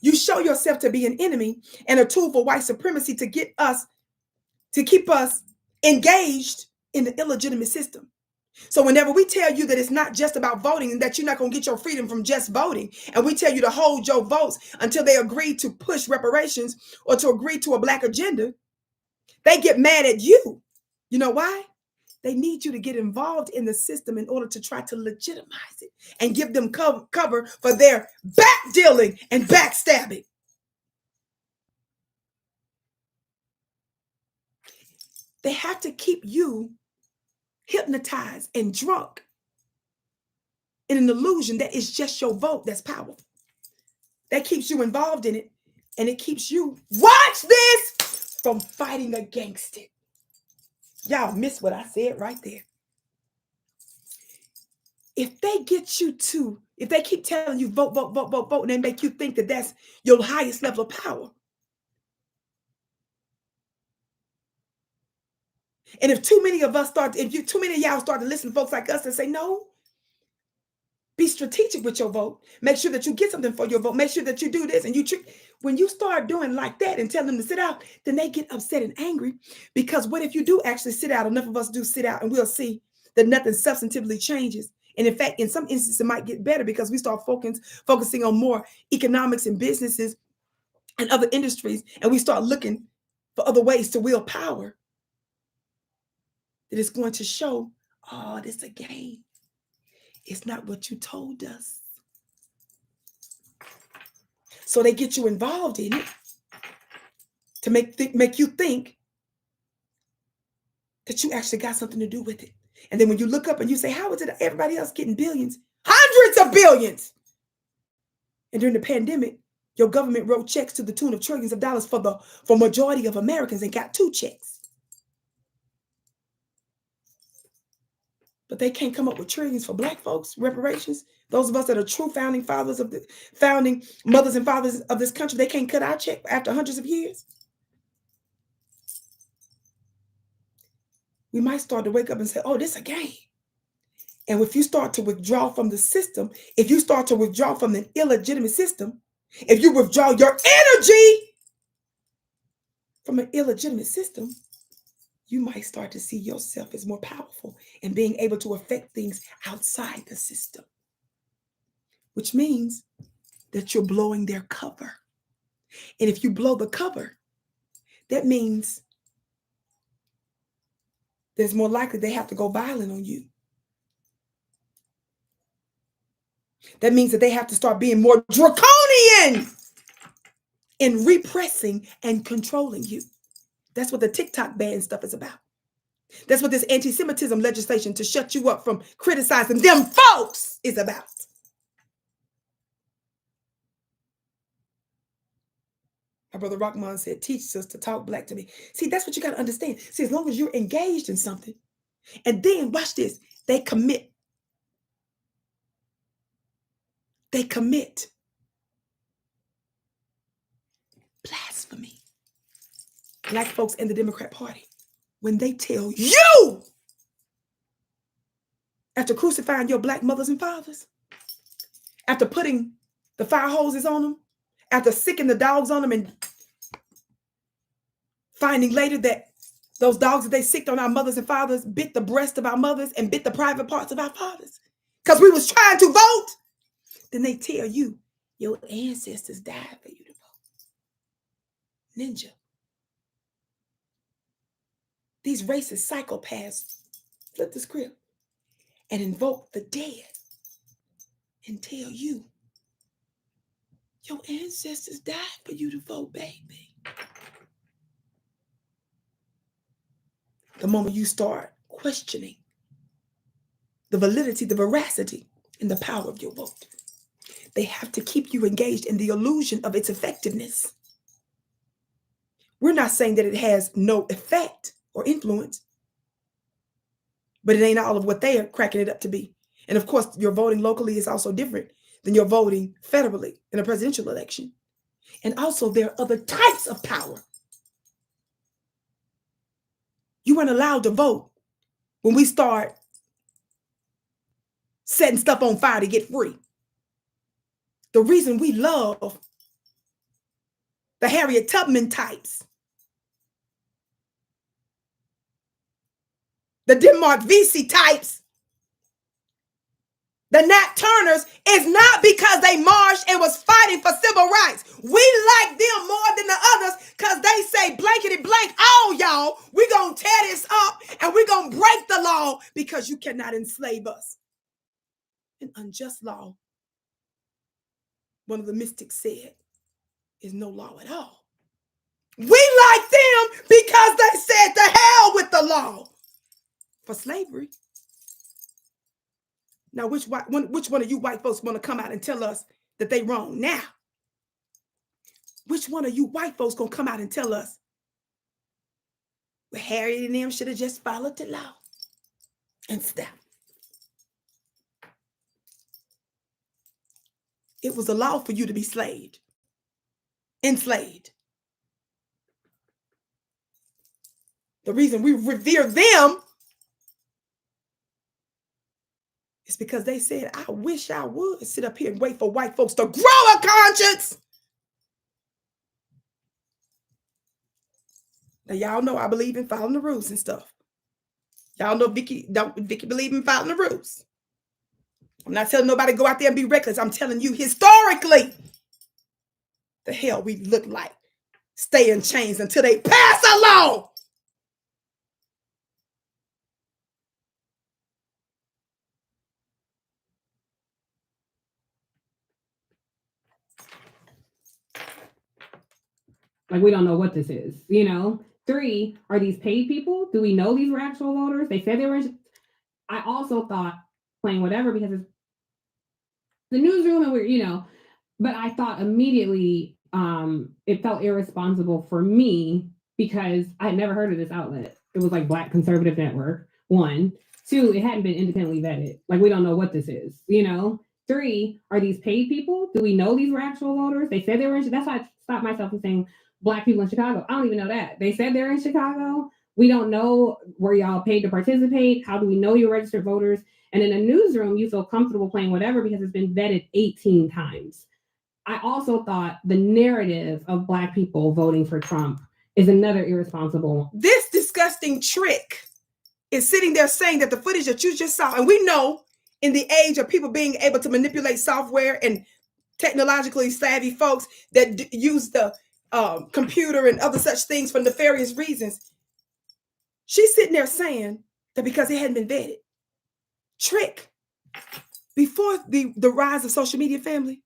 [SPEAKER 1] You show yourself to be an enemy and a tool for white supremacy to keep us engaged in the illegitimate system. So whenever we tell you that it's not just about voting and that you're not going to get your freedom from just voting, and we tell you to hold your votes until they agree to push reparations or to agree to a Black agenda, they get mad at you. You know why? They need you to get involved in the system in order to try to legitimize it and give them cover for their back dealing and backstabbing. They have to keep you hypnotized and drunk in an illusion that it's just your vote that's powerful. That keeps you involved in it, and it keeps you, watch this, from fighting against it. Y'all missed what I said right there. If they keep telling you vote, vote, vote, vote, vote, and they make you think that that's your highest level of power. And if too many of y'all start to listen to folks like us and say, no, be strategic with your vote. Make sure that you get something for your vote. Make sure that you do this. And when you start doing like that and tell them to sit out, then they get upset and angry. Because what if you do actually sit out? Enough of us do sit out, and we'll see that nothing substantively changes. And in fact, in some instances, it might get better because we start focusing on more economics and businesses and other industries. And we start looking for other ways to wield power, that is going to show, oh, this a game. It's not what you told us. So they get you involved in it to make you think that you actually got something to do with it. And then when you look up and you say, how is it everybody else getting billions? Hundreds of billions. And during the pandemic, your government wrote checks to the tune of trillions of dollars for majority of Americans and got 2 checks. But they can't come up with trillions for Black folks, reparations. Those of us that are true founding mothers and fathers of this country, they can't cut our check after hundreds of years. We might start to wake up and say, oh, this is a game. And if you start to withdraw from the system, if you start to withdraw from an illegitimate system, if you withdraw your energy from an illegitimate system, you might start to see yourself as more powerful and being able to affect things outside the system, which means that you're blowing their cover. And if you blow the cover, that means there's more likely they have to go violent on you. That means that they have to start being more draconian in repressing and controlling you. That's what the TikTok ban stuff is about. That's what this anti-Semitism legislation to shut you up from criticizing them folks is about. My brother Rockman said, teach us to talk Black to me. See, that's what you got to understand. See, as long as you're engaged in something, and then watch this, they commit. They commit blasphemy. Black folks in the Democrat Party, when they tell you, after crucifying your Black mothers and fathers, after putting the fire hoses on them, after sicking the dogs on them and finding later that those dogs that they sicked on our mothers and fathers bit the breast of our mothers and bit the private parts of our fathers because we was trying to vote, then they tell you your ancestors died for you to vote. Ninja. These racist psychopaths flip the script and invoke the dead and tell you your ancestors died for you to vote, baby. The moment you start questioning the validity, the veracity, and the power of your vote, they have to keep you engaged in the illusion of its effectiveness. We're not saying that it has no effect or influence, but it ain't all of what they are cracking it up to be. And of course, your voting locally is also different than your voting federally in a presidential election. And also, there are other types of power. You weren't allowed to vote when we start setting stuff on fire to get free. The reason we love the Harriet Tubman types, the Denmark Vesey types, the Nat Turners, is not because they marched and was fighting for civil rights. We like them more than the others because they say blankety blank, all y'all, we gonna tear this up and we gonna break the law because you cannot enslave us. An unjust law, one of the mystics said, is no law at all. We like them because they said to hell with the law for slavery. Now, which one of you white folks want to come out and tell us that they wrong now? Which one of you white folks gonna come out and tell us, well, Harriet and them should have just followed the law and stopped? It was a law for you to be enslaved. The reason we revere them is because they said, I wish I would sit up here and wait for white folks to grow a conscience. Now, y'all know I believe in following the rules and stuff. Y'all know Vicki believe in following the rules. I'm not telling nobody to go out there and be reckless. I'm telling you historically the hell we look like stay in chains until they pass along.
[SPEAKER 3] Like, we don't know what this is, you know? 3, are these paid people? Do we know these were actual voters? They said they were. I also thought playing whatever because it's the newsroom and we're, you know, but I thought immediately it felt irresponsible for me because I had never heard of this outlet. It was like Black Conservative Network, 1. 2, it hadn't been independently vetted. Like, we don't know what this is, you know? 3, are these paid people? Do we know these were actual voters? They said they were. That's why I stopped myself from saying Black people in Chicago. I don't even know that. They said they're in Chicago. We don't know, were y'all paid to participate? How do we know you're registered voters? And in a newsroom, you feel comfortable playing whatever because it's been vetted 18 times. I also thought the narrative of Black people voting for Trump is another irresponsible one.
[SPEAKER 1] This disgusting trick is sitting there saying that the footage that you just saw, and we know in the age of people being able to manipulate software and technologically savvy folks that use the computer and other such things for nefarious reasons. She's sitting there saying that because it hadn't been vetted. Trick. Before the rise of social media, family,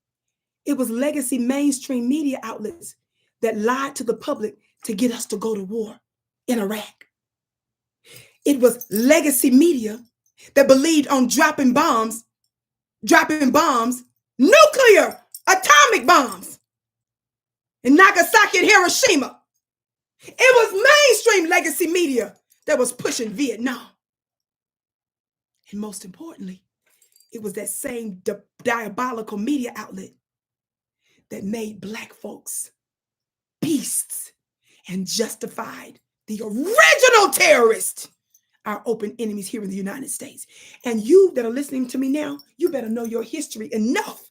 [SPEAKER 1] it was legacy mainstream media outlets that lied to the public to get us to go to war in Iraq. It was legacy media that believed on dropping bombs, nuclear, atomic bombs in Nagasaki and Hiroshima. It was mainstream legacy media that was pushing Vietnam. And most importantly, it was that same diabolical media outlet that made Black folks beasts and justified the original terrorists, our open enemies here in the United States. And you that are listening to me now, you better know your history enough.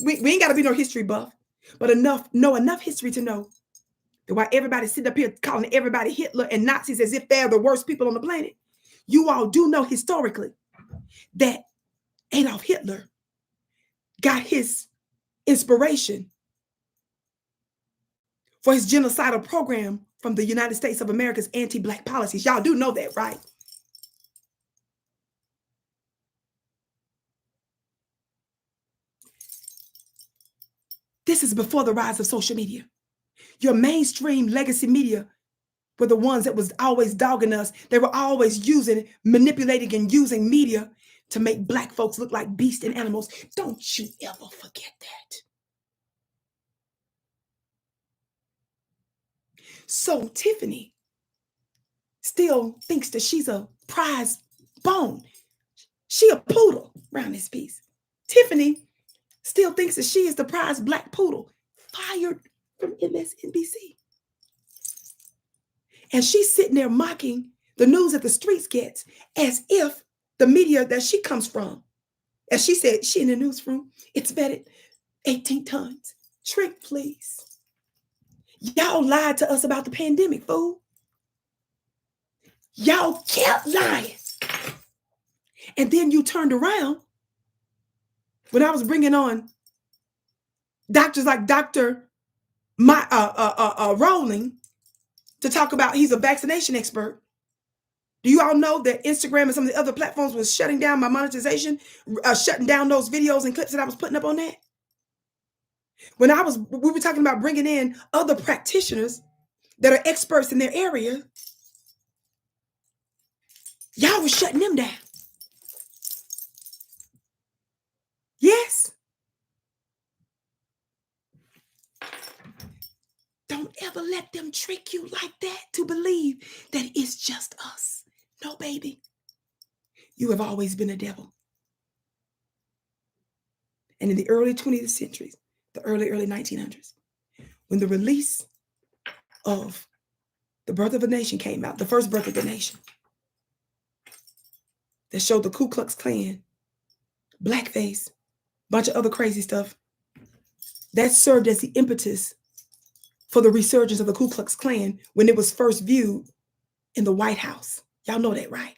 [SPEAKER 1] We ain't got to be no history buff, but know enough history to know that while everybody's sitting up here calling everybody Hitler and Nazis as if they're the worst people on the planet, you all do know historically that Adolf Hitler got his inspiration for his genocidal program from the United States of America's anti-Black policies. Y'all do know that, right? This is before the rise of social media. Your mainstream legacy media were the ones that was always dogging us. They were always manipulating and using media to make Black folks look like beasts and animals. Don't you ever forget that. So Tiffany still thinks that she's a prize bone. She a poodle around this piece. Tiffany still thinks that she is the prize Black poodle, fired from MSNBC. And she's sitting there mocking the news that the streets gets as if the media that she comes from, as she said, she in the newsroom, it's vetted 18 times. Trick, please. Y'all lied to us about the pandemic, fool. Y'all kept lying. And then you turned around when I was bringing on doctors like Dr. Rowling to talk about, he's a vaccination expert. Do you all know that Instagram and some of the other platforms was shutting down my monetization, shutting down those videos and clips that I was putting up on that? When we were talking about bringing in other practitioners that are experts in their area, y'all was shutting them down. Yes. Don't ever let them trick you like that to believe that it's just us. No, baby. You have always been a devil. And in the early 20th centuries, the early 1900s, when the release of The Birth of a Nation came out, the first Birth of the Nation, that showed the Ku Klux Klan, blackface, bunch of other crazy stuff, that served as the impetus for the resurgence of the Ku Klux Klan when it was first viewed in the White House. Y'all know that, right?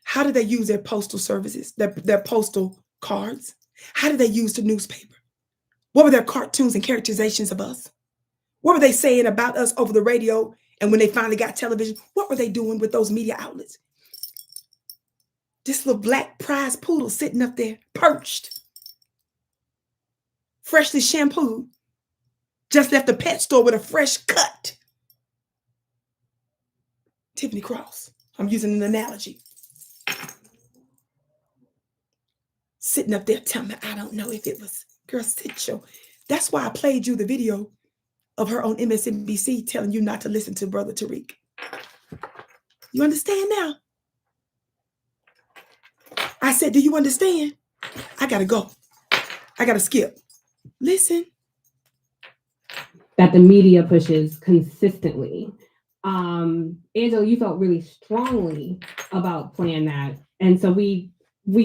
[SPEAKER 1] How did they use their postal services, their postal cards? How did they use the newspaper? What were their cartoons and characterizations of us? What were they saying about us over the radio? And when they finally got television, what were they doing with those media outlets? This little black prize poodle sitting up there, perched, freshly shampooed, just left the pet store with a fresh cut. Tiffany Cross. I'm using an analogy. Sitting up there telling me, I don't know if it was, girl, sit your. That's why I played you the video of her on MSNBC telling you not to listen to Brother Tariq. You understand now? I said, do you understand? I got to go. I got to skip. Listen.
[SPEAKER 3] That the media pushes consistently. Angela, you felt really strongly about playing that. And so we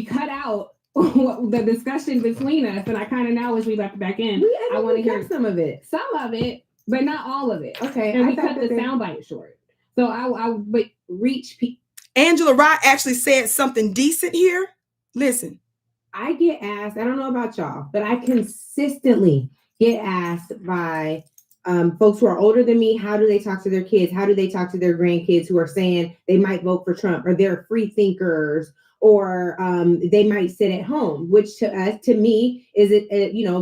[SPEAKER 3] cut out the discussion between us, and I kind of now, as we left back in, I want to hear
[SPEAKER 8] some of it,
[SPEAKER 3] but not all of it.
[SPEAKER 8] Okay,
[SPEAKER 3] and we cut the soundbite short. So but reach people.
[SPEAKER 1] Angela Rye actually said something decent here. Listen,
[SPEAKER 8] I get asked. I don't know about y'all, but I consistently get asked by folks who are older than me. How do they talk to their kids? How do they talk to their grandkids who are saying they might vote for Trump, or they're free thinkers, or they might sit at home, which to me is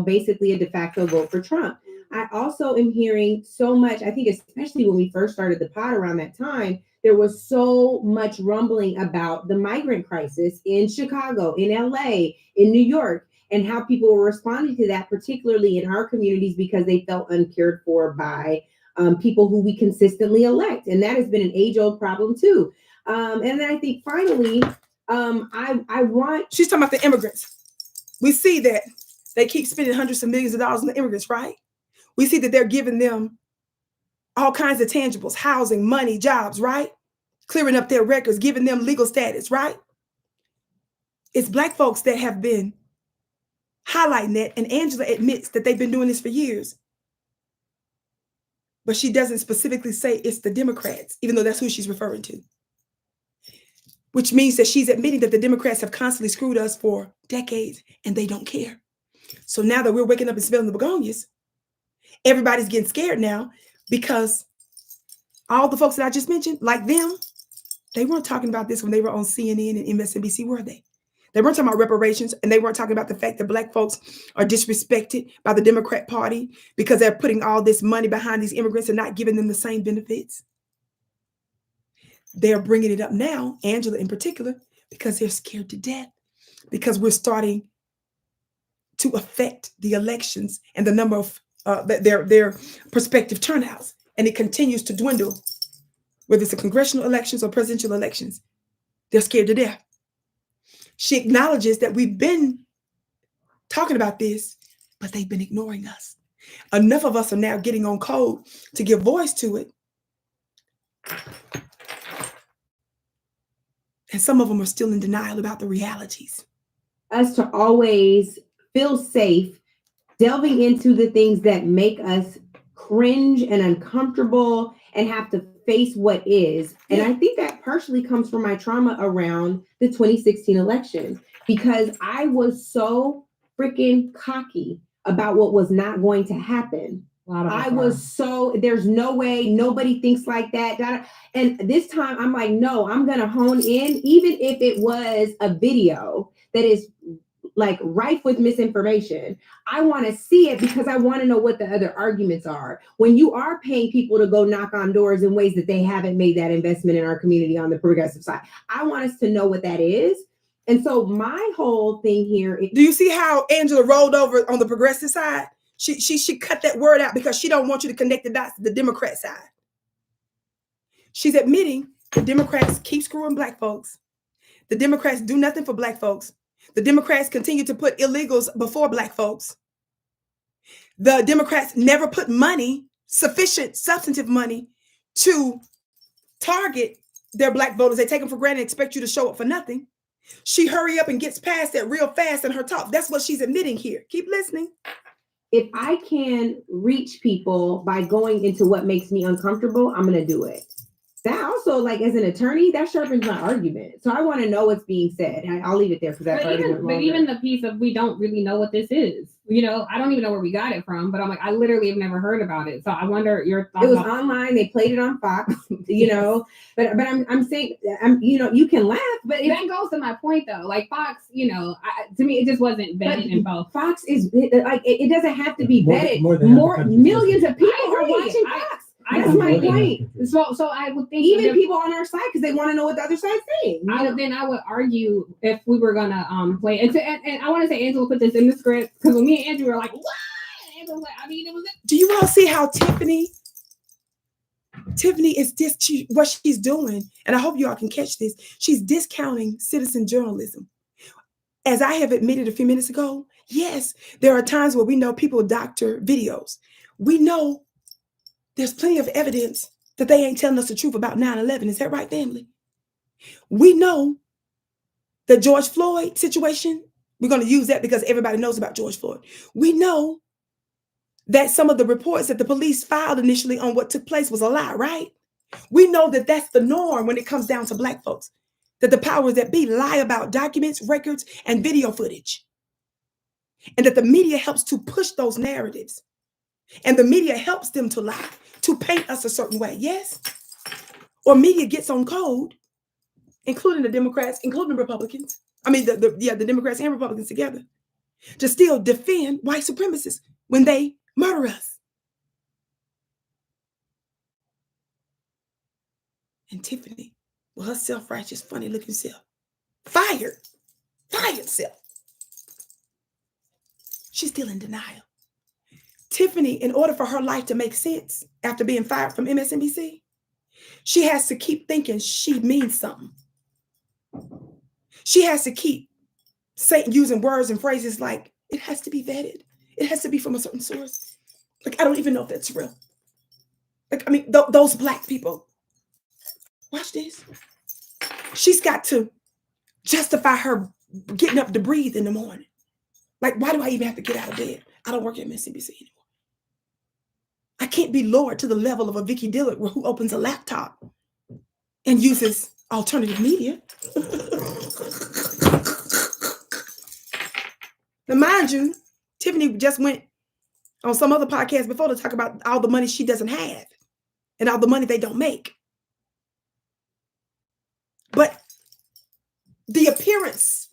[SPEAKER 8] basically a de facto vote for Trump. I also am hearing so much, I think especially when we first started the pod around that time, there was so much rumbling about the migrant crisis in Chicago, in LA, in New York, and how people were responding to that, particularly in our communities, because they felt uncared for by people who we consistently elect. And that has been an age-old problem too. And then I think finally, I want...
[SPEAKER 1] She's talking about the immigrants. We see that they keep spending hundreds of millions of dollars on the immigrants, right? We see that they're giving them all kinds of tangibles, housing, money, jobs, right? Clearing up their records, giving them legal status, right? It's Black folks that have been highlighting that, and Angela admits that they've been doing this for years. But she doesn't specifically say it's the Democrats, even though that's who she's referring to. Which means that she's admitting that the Democrats have constantly screwed us for decades, and they don't care. So now that we're waking up and smelling the begonias, everybody's getting scared now, because all the folks that I just mentioned, like them, they weren't talking about this when they were on CNN and MSNBC, were they? They weren't talking about reparations, and they weren't talking about the fact that Black folks are disrespected by the Democrat Party because they're putting all this money behind these immigrants and not giving them the same benefits. They're bringing it up now, Angela in particular, because they're scared to death, because we're starting to affect the elections and the number of their prospective turnouts, and it continues to dwindle, whether it's the congressional elections or presidential elections. They're scared to death. She acknowledges that we've been talking about this, but they've been ignoring us. Enough of us are now getting on code to give voice to it. And some of them are still in denial about the realities.
[SPEAKER 8] Us to always feel safe delving into the things that make us cringe and uncomfortable and have to face what is. And I think that partially comes from my trauma around the 2016 election, because I was so freaking cocky about what was not going to happen. There's no way, nobody thinks like that. And this time I'm like, no, I'm going to hone in, even if it was a video that is like rife with misinformation. I want to see it because I want to know what the other arguments are. When you are paying people to go knock on doors in ways that they haven't made that investment in our community on the progressive side, I want us to know what that is. And so my whole thing here is...
[SPEAKER 1] Do you see how Angela rolled over on the progressive side? She cut that word out because she don't want you to connect the dots to the Democrat side. She's admitting the Democrats keep screwing Black folks. The Democrats do nothing for Black folks. The Democrats continue to put illegals before Black folks. The Democrats never put money, sufficient substantive money, to target their Black voters. They take them for granted and expect you to show up for nothing. She hurry up and gets past that real fast in her talk. That's what she's admitting here. Keep listening.
[SPEAKER 8] If I can reach people by going into what makes me uncomfortable, I'm going to do it. that also, like, as an attorney, that sharpens my argument. So I want to know what's being said. And I'll leave it there because that
[SPEAKER 3] But even the piece of we don't really know what this is. You know, I don't even know where we got it from, but I'm like, I literally have never heard about it. So I wonder your thoughts.
[SPEAKER 8] It was online. They played it on Fox, you know. But I'm saying, you know, you can laugh, but
[SPEAKER 3] that goes to my point though. Like Fox, you know, to me, it just wasn't vetted in both.
[SPEAKER 8] Fox is like it doesn't have to be vetted.
[SPEAKER 5] More
[SPEAKER 8] Millions of people are watching Fox. That's my point.
[SPEAKER 3] So I would think
[SPEAKER 8] Even people on our side because they want to know what the other side's saying.
[SPEAKER 3] Then I would argue if we were gonna play and I want to say Angela put this in the script because when me and Andrew were like, what? Angela was like, I mean, it was.
[SPEAKER 1] Do you all see how Tiffany is what she's doing? And I hope you all can catch this. She's discounting citizen journalism. As I have admitted a few minutes ago, yes, there are times where we know people doctor videos. We know there's plenty of evidence that they ain't telling us the truth about 9/11. Is that right, family? We know the George Floyd situation. We're going to use that because everybody knows about George Floyd. We know that some of the reports that the police filed initially on what took place was a lie, right? We know that that's the norm when it comes down to Black folks, that the powers that be lie about documents, records, and video footage, and that the media helps to push those narratives. And the media helps them to lie, to paint us a certain way, yes? Or media gets on code, including the Democrats, including the Republicans. I mean, the Democrats and Republicans together, to still defend white supremacists when they murder us. And Tiffany, with her self-righteous, funny-looking self, fired self, she's still in denial. Tiffany, in order for her life to make sense after being fired from MSNBC, she has to keep thinking she means something. She has to keep using words and phrases like, it has to be vetted. It has to be from a certain source. Like, I don't even know if that's real. Like, I mean, those Black people, watch this. She's got to justify her getting up to breathe in the morning. Like, why do I even have to get out of bed? I don't work at MSNBC anymore. I can't be lowered to the level of a Vicki Dillard who opens a laptop and uses alternative media. Now, mind you, Tiffany just went on some other podcast before to talk about all the money she doesn't have and all the money they don't make. But the appearance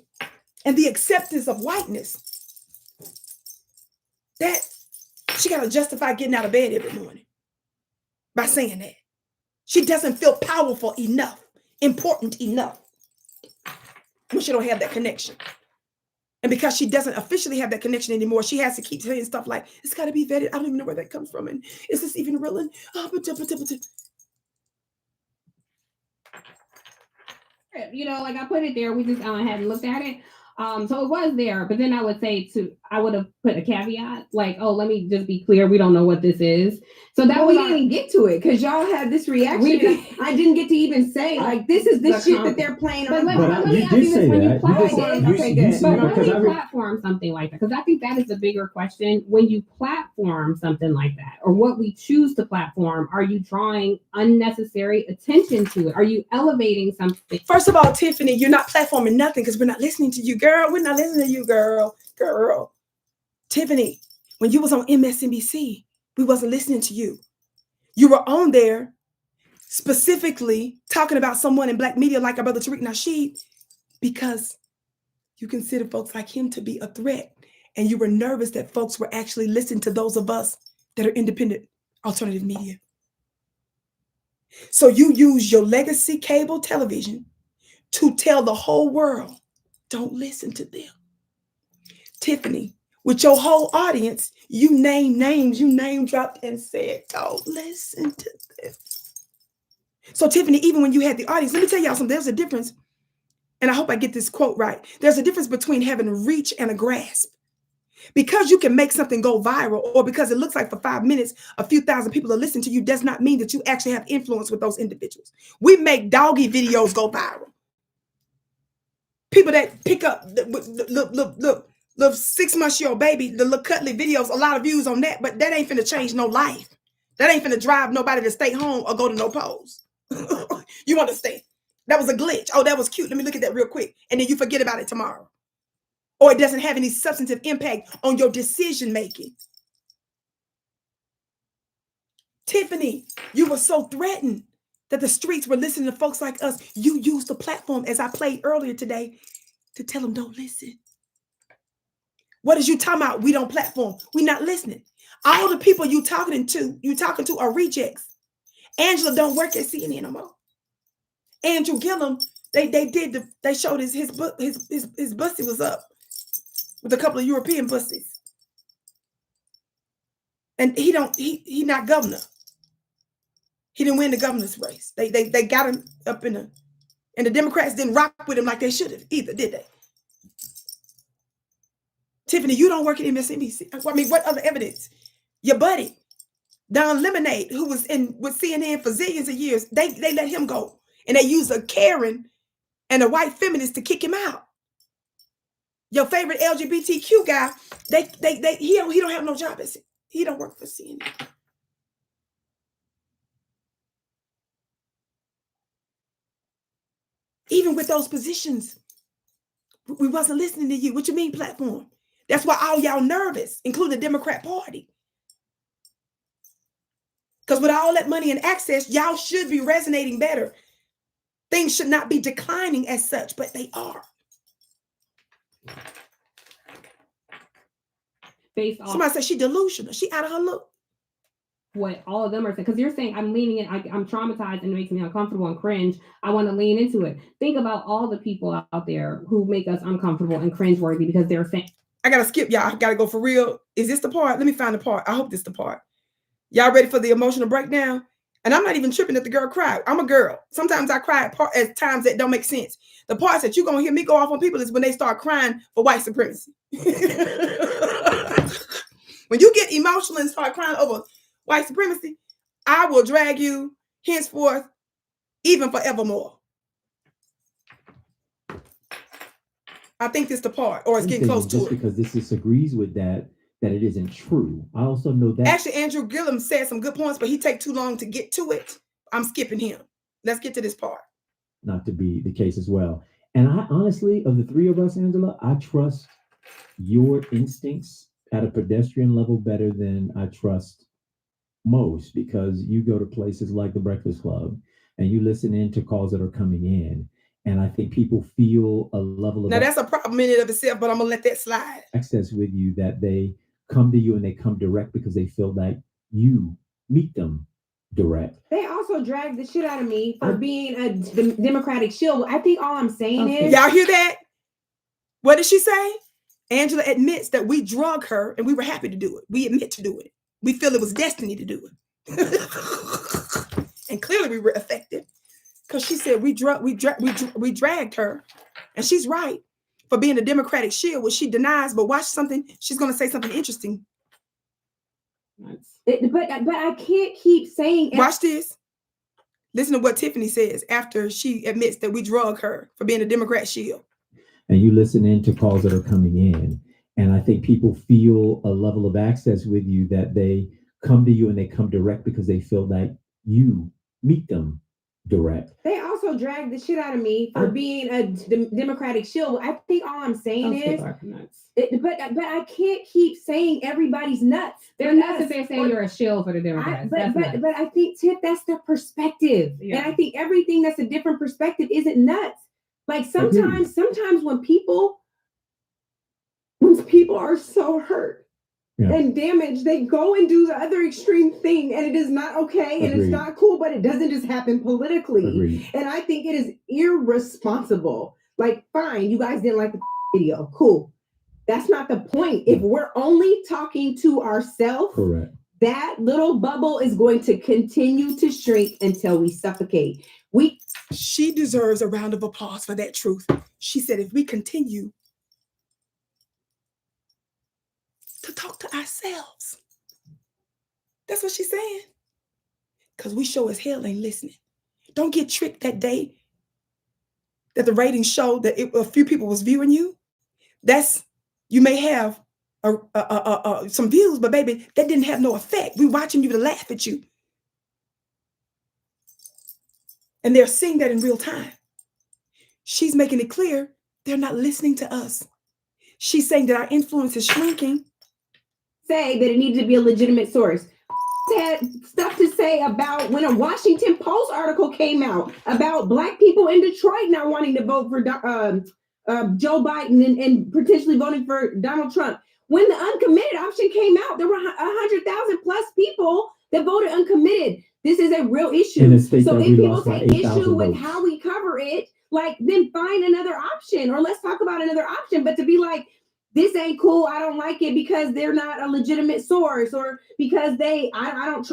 [SPEAKER 1] and the acceptance of whiteness, that she got to justify getting out of bed every morning by saying that. She doesn't feel powerful enough, important enough, when she don't have that connection. And because she doesn't officially have that connection anymore, she has to keep saying stuff like, it's got to be vetted. I don't even know where that comes from. And is this even real? And
[SPEAKER 3] you know, like I put it there. We just hadn't looked at it. So it was there, but then I would have put a caveat like, oh, let me just be clear. We don't know what this is. So that
[SPEAKER 8] we didn't even get to it because y'all had this reaction. I didn't get to even say like, this is the shit that they're playing on.
[SPEAKER 3] Let me ask you this: when you platform something like that, because I think that is the bigger question. When you platform something like that, or what we choose to platform, are you drawing unnecessary attention to it? Are you elevating something?
[SPEAKER 1] First of all, Tiffany, you're not platforming nothing because we're not listening to you, girl. We're not listening to you, girl. Tiffany, when you was on MSNBC, we wasn't listening to you. You were on there specifically talking about someone in Black media like our brother Tariq Nasheed because you consider folks like him to be a threat. And you were nervous that folks were actually listening to those of us that are independent alternative media. So you use your legacy cable television to tell the whole world, don't listen to them. Tiffany, with your whole audience, you named names, you name dropped and said, don't listen to them. So Tiffany, even when you had the audience, let me tell y'all something, there's a difference. And I hope I get this quote right. There's a difference between having a reach and a grasp. Because you can make something go viral, or because it looks like for 5 minutes, a few thousand people are listening to you, does not mean that you actually have influence with those individuals. We make doggy videos go viral. People that pick up, look, 6 months year old baby, the little cuddly videos, a lot of views on that, but that ain't finna change no life. That ain't finna drive nobody to stay home or go to no polls. You understand? That was a glitch. Oh, that was cute. Let me look at that real quick. And then you forget about it tomorrow. Or it doesn't have any substantive impact on your decision making. Tiffany, you were so threatened that the streets were listening to folks like us. You used the platform, as I played earlier today, to tell them don't listen. What is you talking about? We don't platform. We're not listening. All the people you talking to are rejects. Angela don't work at CNN no more. Andrew Gillum, they showed his bussy was up with a couple of European bussies. And he not governor. He didn't win the governor's race. They got him up and the Democrats didn't rock with him like they should have either, did they? Tiffany, you don't work at MSNBC. I mean, what other evidence? Your buddy, Don Lemonade, who was with CNN for zillions of years, they let him go. And they used a Karen and a white feminist to kick him out. Your favorite LGBTQ guy, he don't have no job at CNN. He don't work for CNN. Even with those positions, we wasn't listening to you. What you mean platform? That's why all y'all nervous, including the Democrat Party. Because with all that money and access, y'all should be resonating better. Things should not be declining as such, but they are.
[SPEAKER 3] Based on
[SPEAKER 1] Somebody said she delusional. She out of her look.
[SPEAKER 3] what all of them are saying, because you're saying I'm leaning in, I'm traumatized and it makes me uncomfortable and cringe. I want to lean into it. Think about all the people out there who make us uncomfortable and cringeworthy because they're saying.
[SPEAKER 1] I gotta skip y'all. I gotta go for real. Is this the part? Let me find the part. I hope this is the part. Y'all ready for the emotional breakdown? And I'm not even tripping that the girl cried. I'm a girl. Sometimes I cry at times that don't make sense. The parts that you're gonna hear me go off on people is when they start crying for white supremacy. When you get emotional and start crying over white supremacy, I will drag you henceforth, even forevermore. I think this the part, or it's getting close to it.
[SPEAKER 9] Because this disagrees with that it isn't true. I also know that.
[SPEAKER 1] Actually, Andrew Gillum said some good points, but he take too long to get to it. I'm skipping him. Let's get to this part.
[SPEAKER 9] Not to be the case as well. And I honestly, of the three of us, Angela, I trust your instincts at a pedestrian level better than I trust most, because you go to places like the Breakfast Club and you listen in to calls that are coming in. And I think people feel a level of.
[SPEAKER 1] Now that's a problem in and of itself, but I'm gonna let that slide.
[SPEAKER 9] Access with you, that they come to you and they come direct because they feel like you meet them direct.
[SPEAKER 8] They also drag the shit out of me for being a Democratic shield. I think all I'm saying is.
[SPEAKER 1] Y'all hear that? What did she say? Angela admits that we drug her and we were happy to do it. We admit to do it. We feel it was destiny to do it. And clearly we were effective. Because she said we dragged her. And she's right for being a Democratic shield, which she denies, but watch something. She's going to say something interesting.
[SPEAKER 8] But I can't keep saying.
[SPEAKER 1] Watch this. Listen to what Tiffany says after she admits that we drug her for being a Democrat shield.
[SPEAKER 9] And you listen in to calls that are coming in. And I think people feel a level of access with you that they come to you and they come direct because they feel like you meet them direct.
[SPEAKER 8] They also drag the shit out of me for being a Democratic shield. I think all I'm saying is, but I can't keep saying everybody's nuts.
[SPEAKER 3] They're nuts if they're saying you're a shield for the Democrats.
[SPEAKER 8] But I think, Tiff, that's the perspective. Yeah. And I think everything that's a different perspective isn't nuts. Like sometimes when people are so hurt and damaged, they go and do the other extreme thing, and it is not okay, and it's not cool, but it doesn't just happen politically. And I think it is irresponsible. Like, fine, you guys didn't like the video. Cool. That's not the point. If we're only talking to ourselves, that little bubble is going to continue to shrink until we suffocate.
[SPEAKER 1] She deserves a round of applause for that truth. She said, if we continue to talk to ourselves, that's what she's saying. Because we sure as hell ain't listening. Don't get tricked that day that the ratings showed that a few people was viewing you. You may have some views, but baby, that didn't have no effect. We watching you to laugh at you. And they're seeing that in real time. She's making it clear they're not listening to us. She's saying that our influence is shrinking.
[SPEAKER 8] Say that it needed to be a legitimate source. Had stuff to say about when a Washington Post article came out about Black people in Detroit not wanting to vote for Joe Biden and potentially voting for Donald Trump. When the uncommitted option came out, there were 100,000 plus people that voted uncommitted. This is a real issue. So if people take issue with how we cover it, like, then find another option, or let's talk about another option. But to be like, this ain't cool, I don't like it because they're not a legitimate source, or because I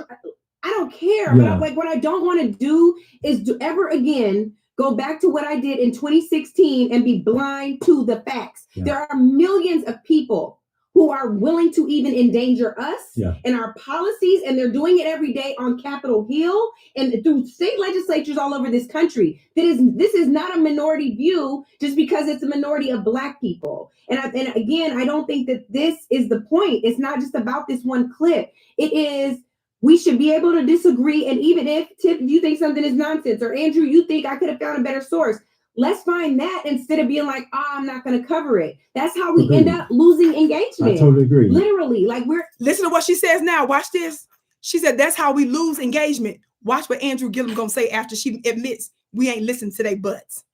[SPEAKER 8] don't care.
[SPEAKER 9] Yeah.
[SPEAKER 8] But what I don't want to do is ever again go back to what I did in 2016 and be blind to the facts.
[SPEAKER 9] Yeah.
[SPEAKER 8] There are millions of people who are willing to even endanger us and our policies, and they're doing it every day on Capitol Hill and through state legislatures all over this country. This is not a minority view just because it's a minority of Black people. And again, I don't think that this is the point. It's not just about this one clip. It is, we should be able to disagree. And even if, Tiff, you think something is nonsense, or Andrew, you think I could have found a better source, let's find that instead of being like, I'm not going to cover it. That's how we end up losing engagement.
[SPEAKER 9] I totally agree.
[SPEAKER 8] Literally, like
[SPEAKER 1] Listen to what she says now. Watch this. She said, that's how we lose engagement. Watch what Andrew Gillum going to say after she admits we ain't listened to their butts.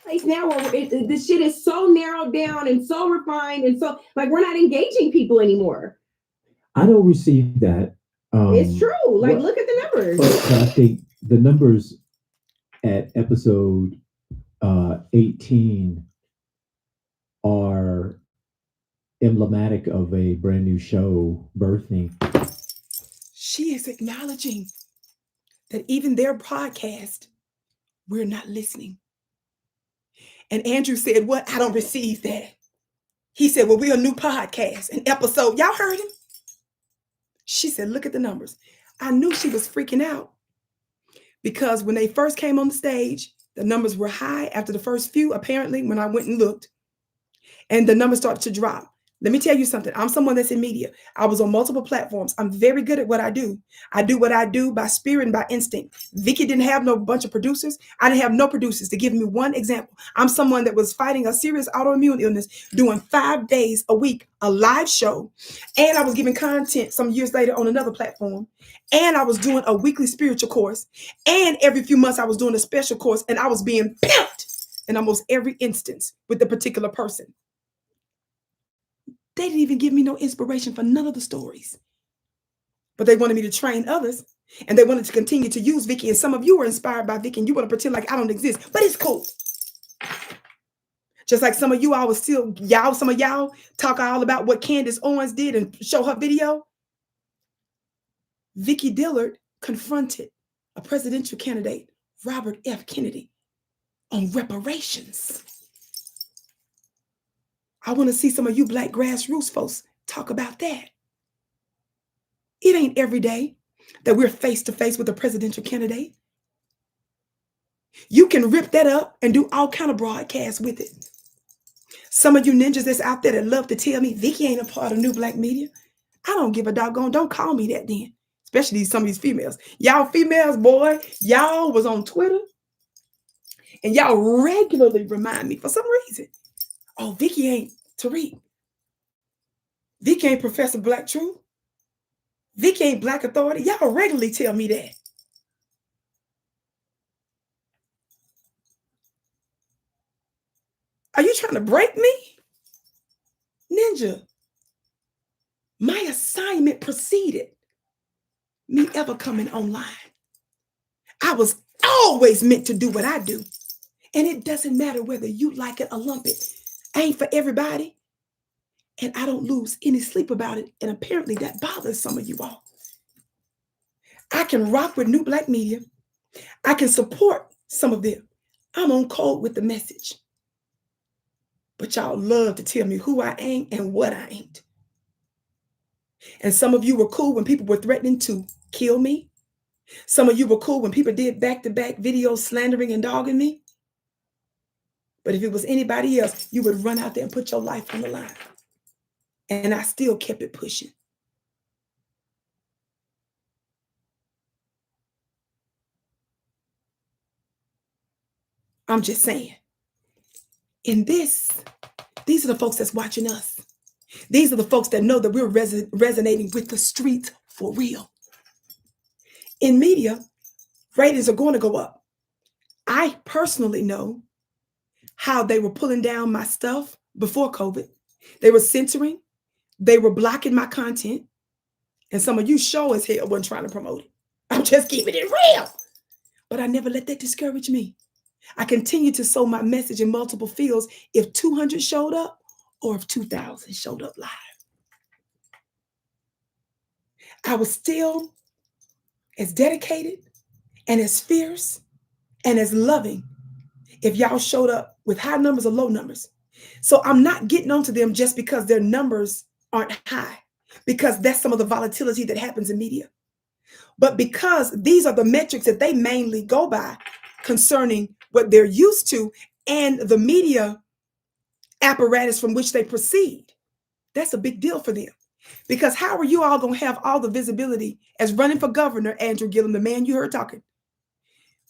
[SPEAKER 8] Place now where this shit is so narrowed down and so refined, and so like we're not engaging people anymore.
[SPEAKER 9] I don't receive that.
[SPEAKER 8] It's true. Like, look at the numbers.
[SPEAKER 9] But I think the numbers at episode 18 are emblematic of a brand new show birthing.
[SPEAKER 1] She is acknowledging that even their podcast, we're not listening. And Andrew said, what? I don't receive that. He said, well, we're a new podcast, an episode. Y'all heard him? She said, look at the numbers. I knew she was freaking out because when they first came on the stage, the numbers were high after the first few, apparently, when I went and looked, and the numbers started to drop. Let me tell you something. I'm someone that's in media. I was on multiple platforms. I'm very good at what I do. I do what I do by spirit and by instinct. Vicki didn't have no bunch of producers. I didn't have no producers. To give me one example, I'm someone that was fighting a serious autoimmune illness, doing 5 days a week, a live show. And I was giving content some years later on another platform. And I was doing a weekly spiritual course. And every few months I was doing a special course, and I was being pimped in almost every instance with the particular person. They didn't even give me no inspiration for none of the stories. But they wanted me to train others, and they wanted to continue to use Vicki. And some of you were inspired by Vicki, and you want to pretend like I don't exist, but it's cool. Just like some of you all was still, some of y'all talk all about what Candace Owens did and show her video. Vicki Dillard confronted a presidential candidate, Robert F. Kennedy, on reparations. I want to see some of you Black grassroots folks talk about that. It ain't every day that we're face to face with a presidential candidate. You can rip that up and do all kind of broadcasts with it. Some of you ninjas that's out there that love to tell me Vicki ain't a part of New Black Media. I don't give a doggone. Don't call me that then. Especially some of these females. Y'all females, boy, y'all was on Twitter and y'all regularly remind me for some reason. Oh, Vicki ain't Tariq. Vicki ain't Professor Black Truth. Vicki ain't Black Authority. Y'all regularly tell me that. Are you trying to break me? Ninja, my assignment preceded me ever coming online. I was always meant to do what I do. And it doesn't matter whether you like it or lump it. I ain't for everybody. And I don't lose any sleep about it. And apparently that bothers some of you all. I can rock with New Black Media. I can support some of them. I'm on code with the message. But y'all love to tell me who I ain't and what I ain't. And some of you were cool when people were threatening to kill me. Some of you were cool when people did back-to-back videos slandering and dogging me. But if it was anybody else, you would run out there and put your life on the line. And I still kept it pushing. I'm just saying. In this, these are the folks that's watching us. These are the folks that know that we're resonating with the streets for real. In media, ratings are going to go up. I personally know how they were pulling down my stuff before COVID. They were censoring. They were blocking my content. And some of you sure as hell wasn't trying to promote it. I'm just keeping it real. But I never let that discourage me. I continue to sow my message in multiple fields if 200 showed up or if 2,000 showed up live. I was still as dedicated and as fierce and as loving if y'all showed up with high numbers or low numbers. So I'm not getting onto them just because their numbers aren't high, because that's some of the volatility that happens in media. But because these are the metrics that they mainly go by concerning what they're used to and the media apparatus from which they proceed. That's a big deal for them. Because how are you all going to have all the visibility as running for governor, Andrew Gillum, the man you heard talking,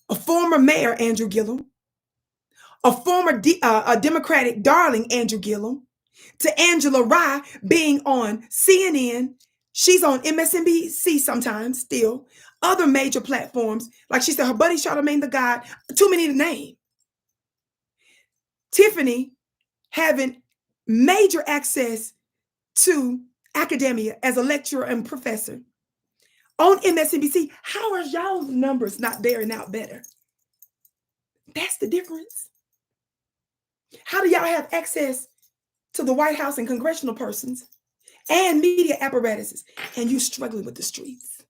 [SPEAKER 1] a former mayor, Andrew Gillum, a former Democratic darling, Andrew Gillum, to Angela Rye being on CNN. She's on MSNBC sometimes still, other major platforms. Like she said, her buddy Charlamagne the God, too many to name. Tiffany having major access to academia as a lecturer and professor on MSNBC. How are y'all numbers not bearing out better? That's the difference. How do y'all have access to the White House and congressional persons and media apparatuses, and you struggling with the streets?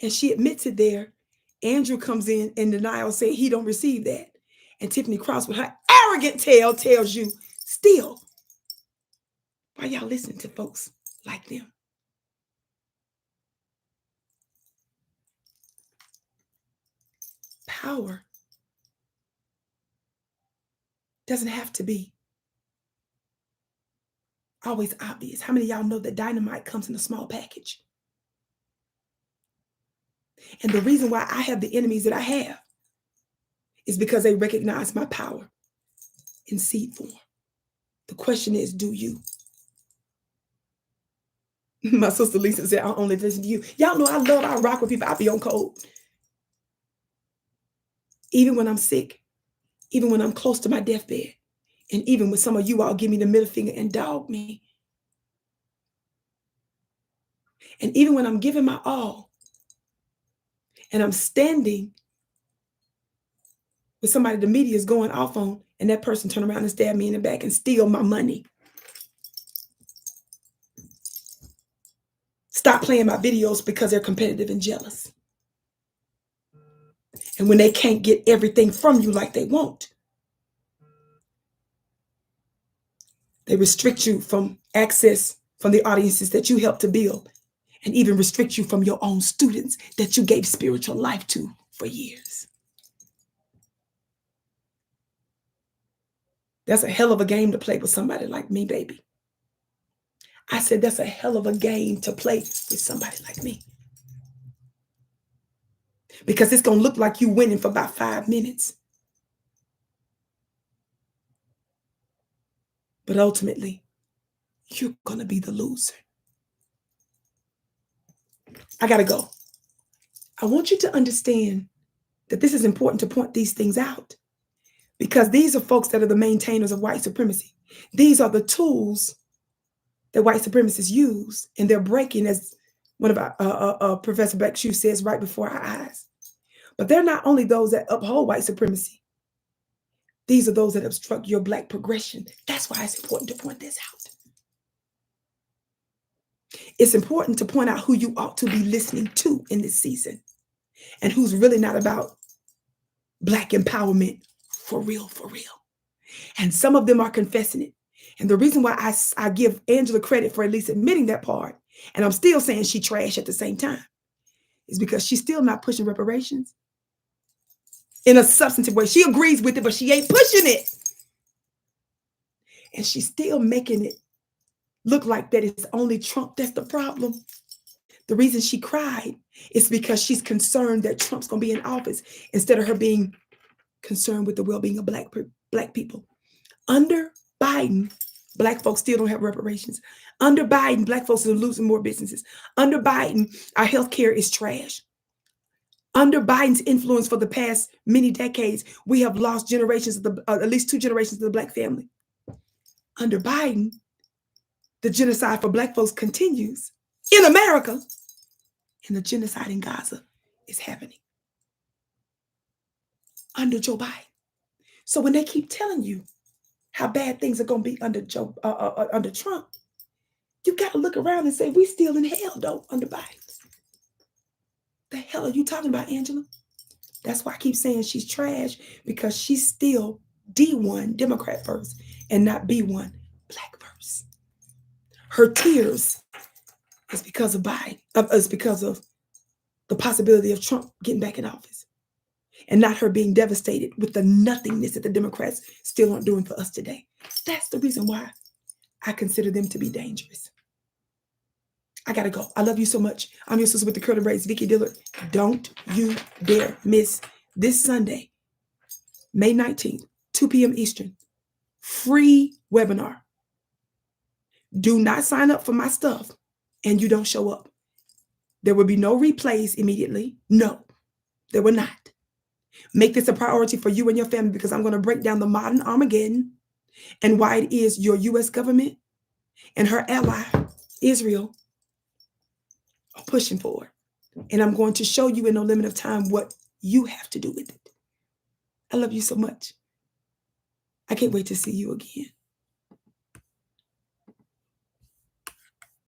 [SPEAKER 1] And she admits it there. Andrew comes in denial, saying he don't receive that. And Tiffany Cross, with her arrogant tail, tells you still, why y'all listening to folks like them? Power doesn't have to be always obvious. How many of y'all know that dynamite comes in a small package? And the reason why I have the enemies that I have is because they recognize my power in seed form. The question is, do you? My sister Lisa said, I only listen to you. Y'all know I rock with people. I be on code. Even when I'm sick, even when I'm close to my deathbed, and even when some of you all give me the middle finger and dog me. And even when I'm giving my all, and I'm standing with somebody the media is going off on, and that person turn around and stab me in the back and steal my money. Stop playing my videos because they're competitive and jealous. And when they can't get everything from you like they want, they restrict you from access from the audiences that you helped to build, and even restrict you from your own students that you gave spiritual life to for years. That's a hell of a game to play with somebody like me, baby. I said that's a hell of a game to play with somebody like me. Because it's going to look like you winning for about 5 minutes. But ultimately, you're going to be the loser. I got to go. I want you to understand that this is important to point these things out, because these are folks that are the maintainers of white supremacy. These are the tools that white supremacists use, and they're breaking, as one of our Professor Bakshu says, right before our eyes. But they're not only those that uphold white supremacy. These are those that obstruct your Black progression. That's why it's important to point this out. It's important to point out who you ought to be listening to in this season, and who's really not about Black empowerment for real, for real. And some of them are confessing it. And the reason why I give Angela credit for at least admitting that part, and I'm still saying she trash at the same time, is because she's still not pushing reparations in a substantive way. She agrees with it, but she ain't pushing it. And she's still making it look like that it's only Trump that's the problem. The reason she cried is because she's concerned that Trump's going to be in office instead of her being concerned with the well-being of black people. Under Biden, Black folks still don't have reparations. Under Biden, Black folks are losing more businesses. Under Biden, our healthcare is trash. Under Biden's influence for the past many decades, we have lost generations of at least 2 generations of the Black family. Under Biden, the genocide for Black folks continues in America, and the genocide in Gaza is happening under Joe Biden. So when they keep telling you how bad things are going to be under Trump, you got to look around and say, we still in hell though under Biden. The hell are you talking about, Angela? That's why I keep saying she's trash, because she's still D1, Democrat first, and not B1, Black first. Her tears is because of Biden, is because of the possibility of Trump getting back in office, and not her being devastated with the nothingness that the Democrats still aren't doing for us today. That's the reason why I consider them to be dangerous. I gotta go. I love you so much. I'm your sister with the curly braids, Vicki Dillard. Don't you dare miss this Sunday, May 19th, 2 p.m. Eastern, free webinar. Do not sign up for my stuff and you don't show up. There will be no replays immediately. No, there will not. Make this a priority for you and your family, because I'm going to break down the modern Armageddon and why it is your U.S. government and her ally, Israel, are pushing for it. And I'm going to show you in no limit of time what you have to do with it. I love you so much. I can't wait to see you again.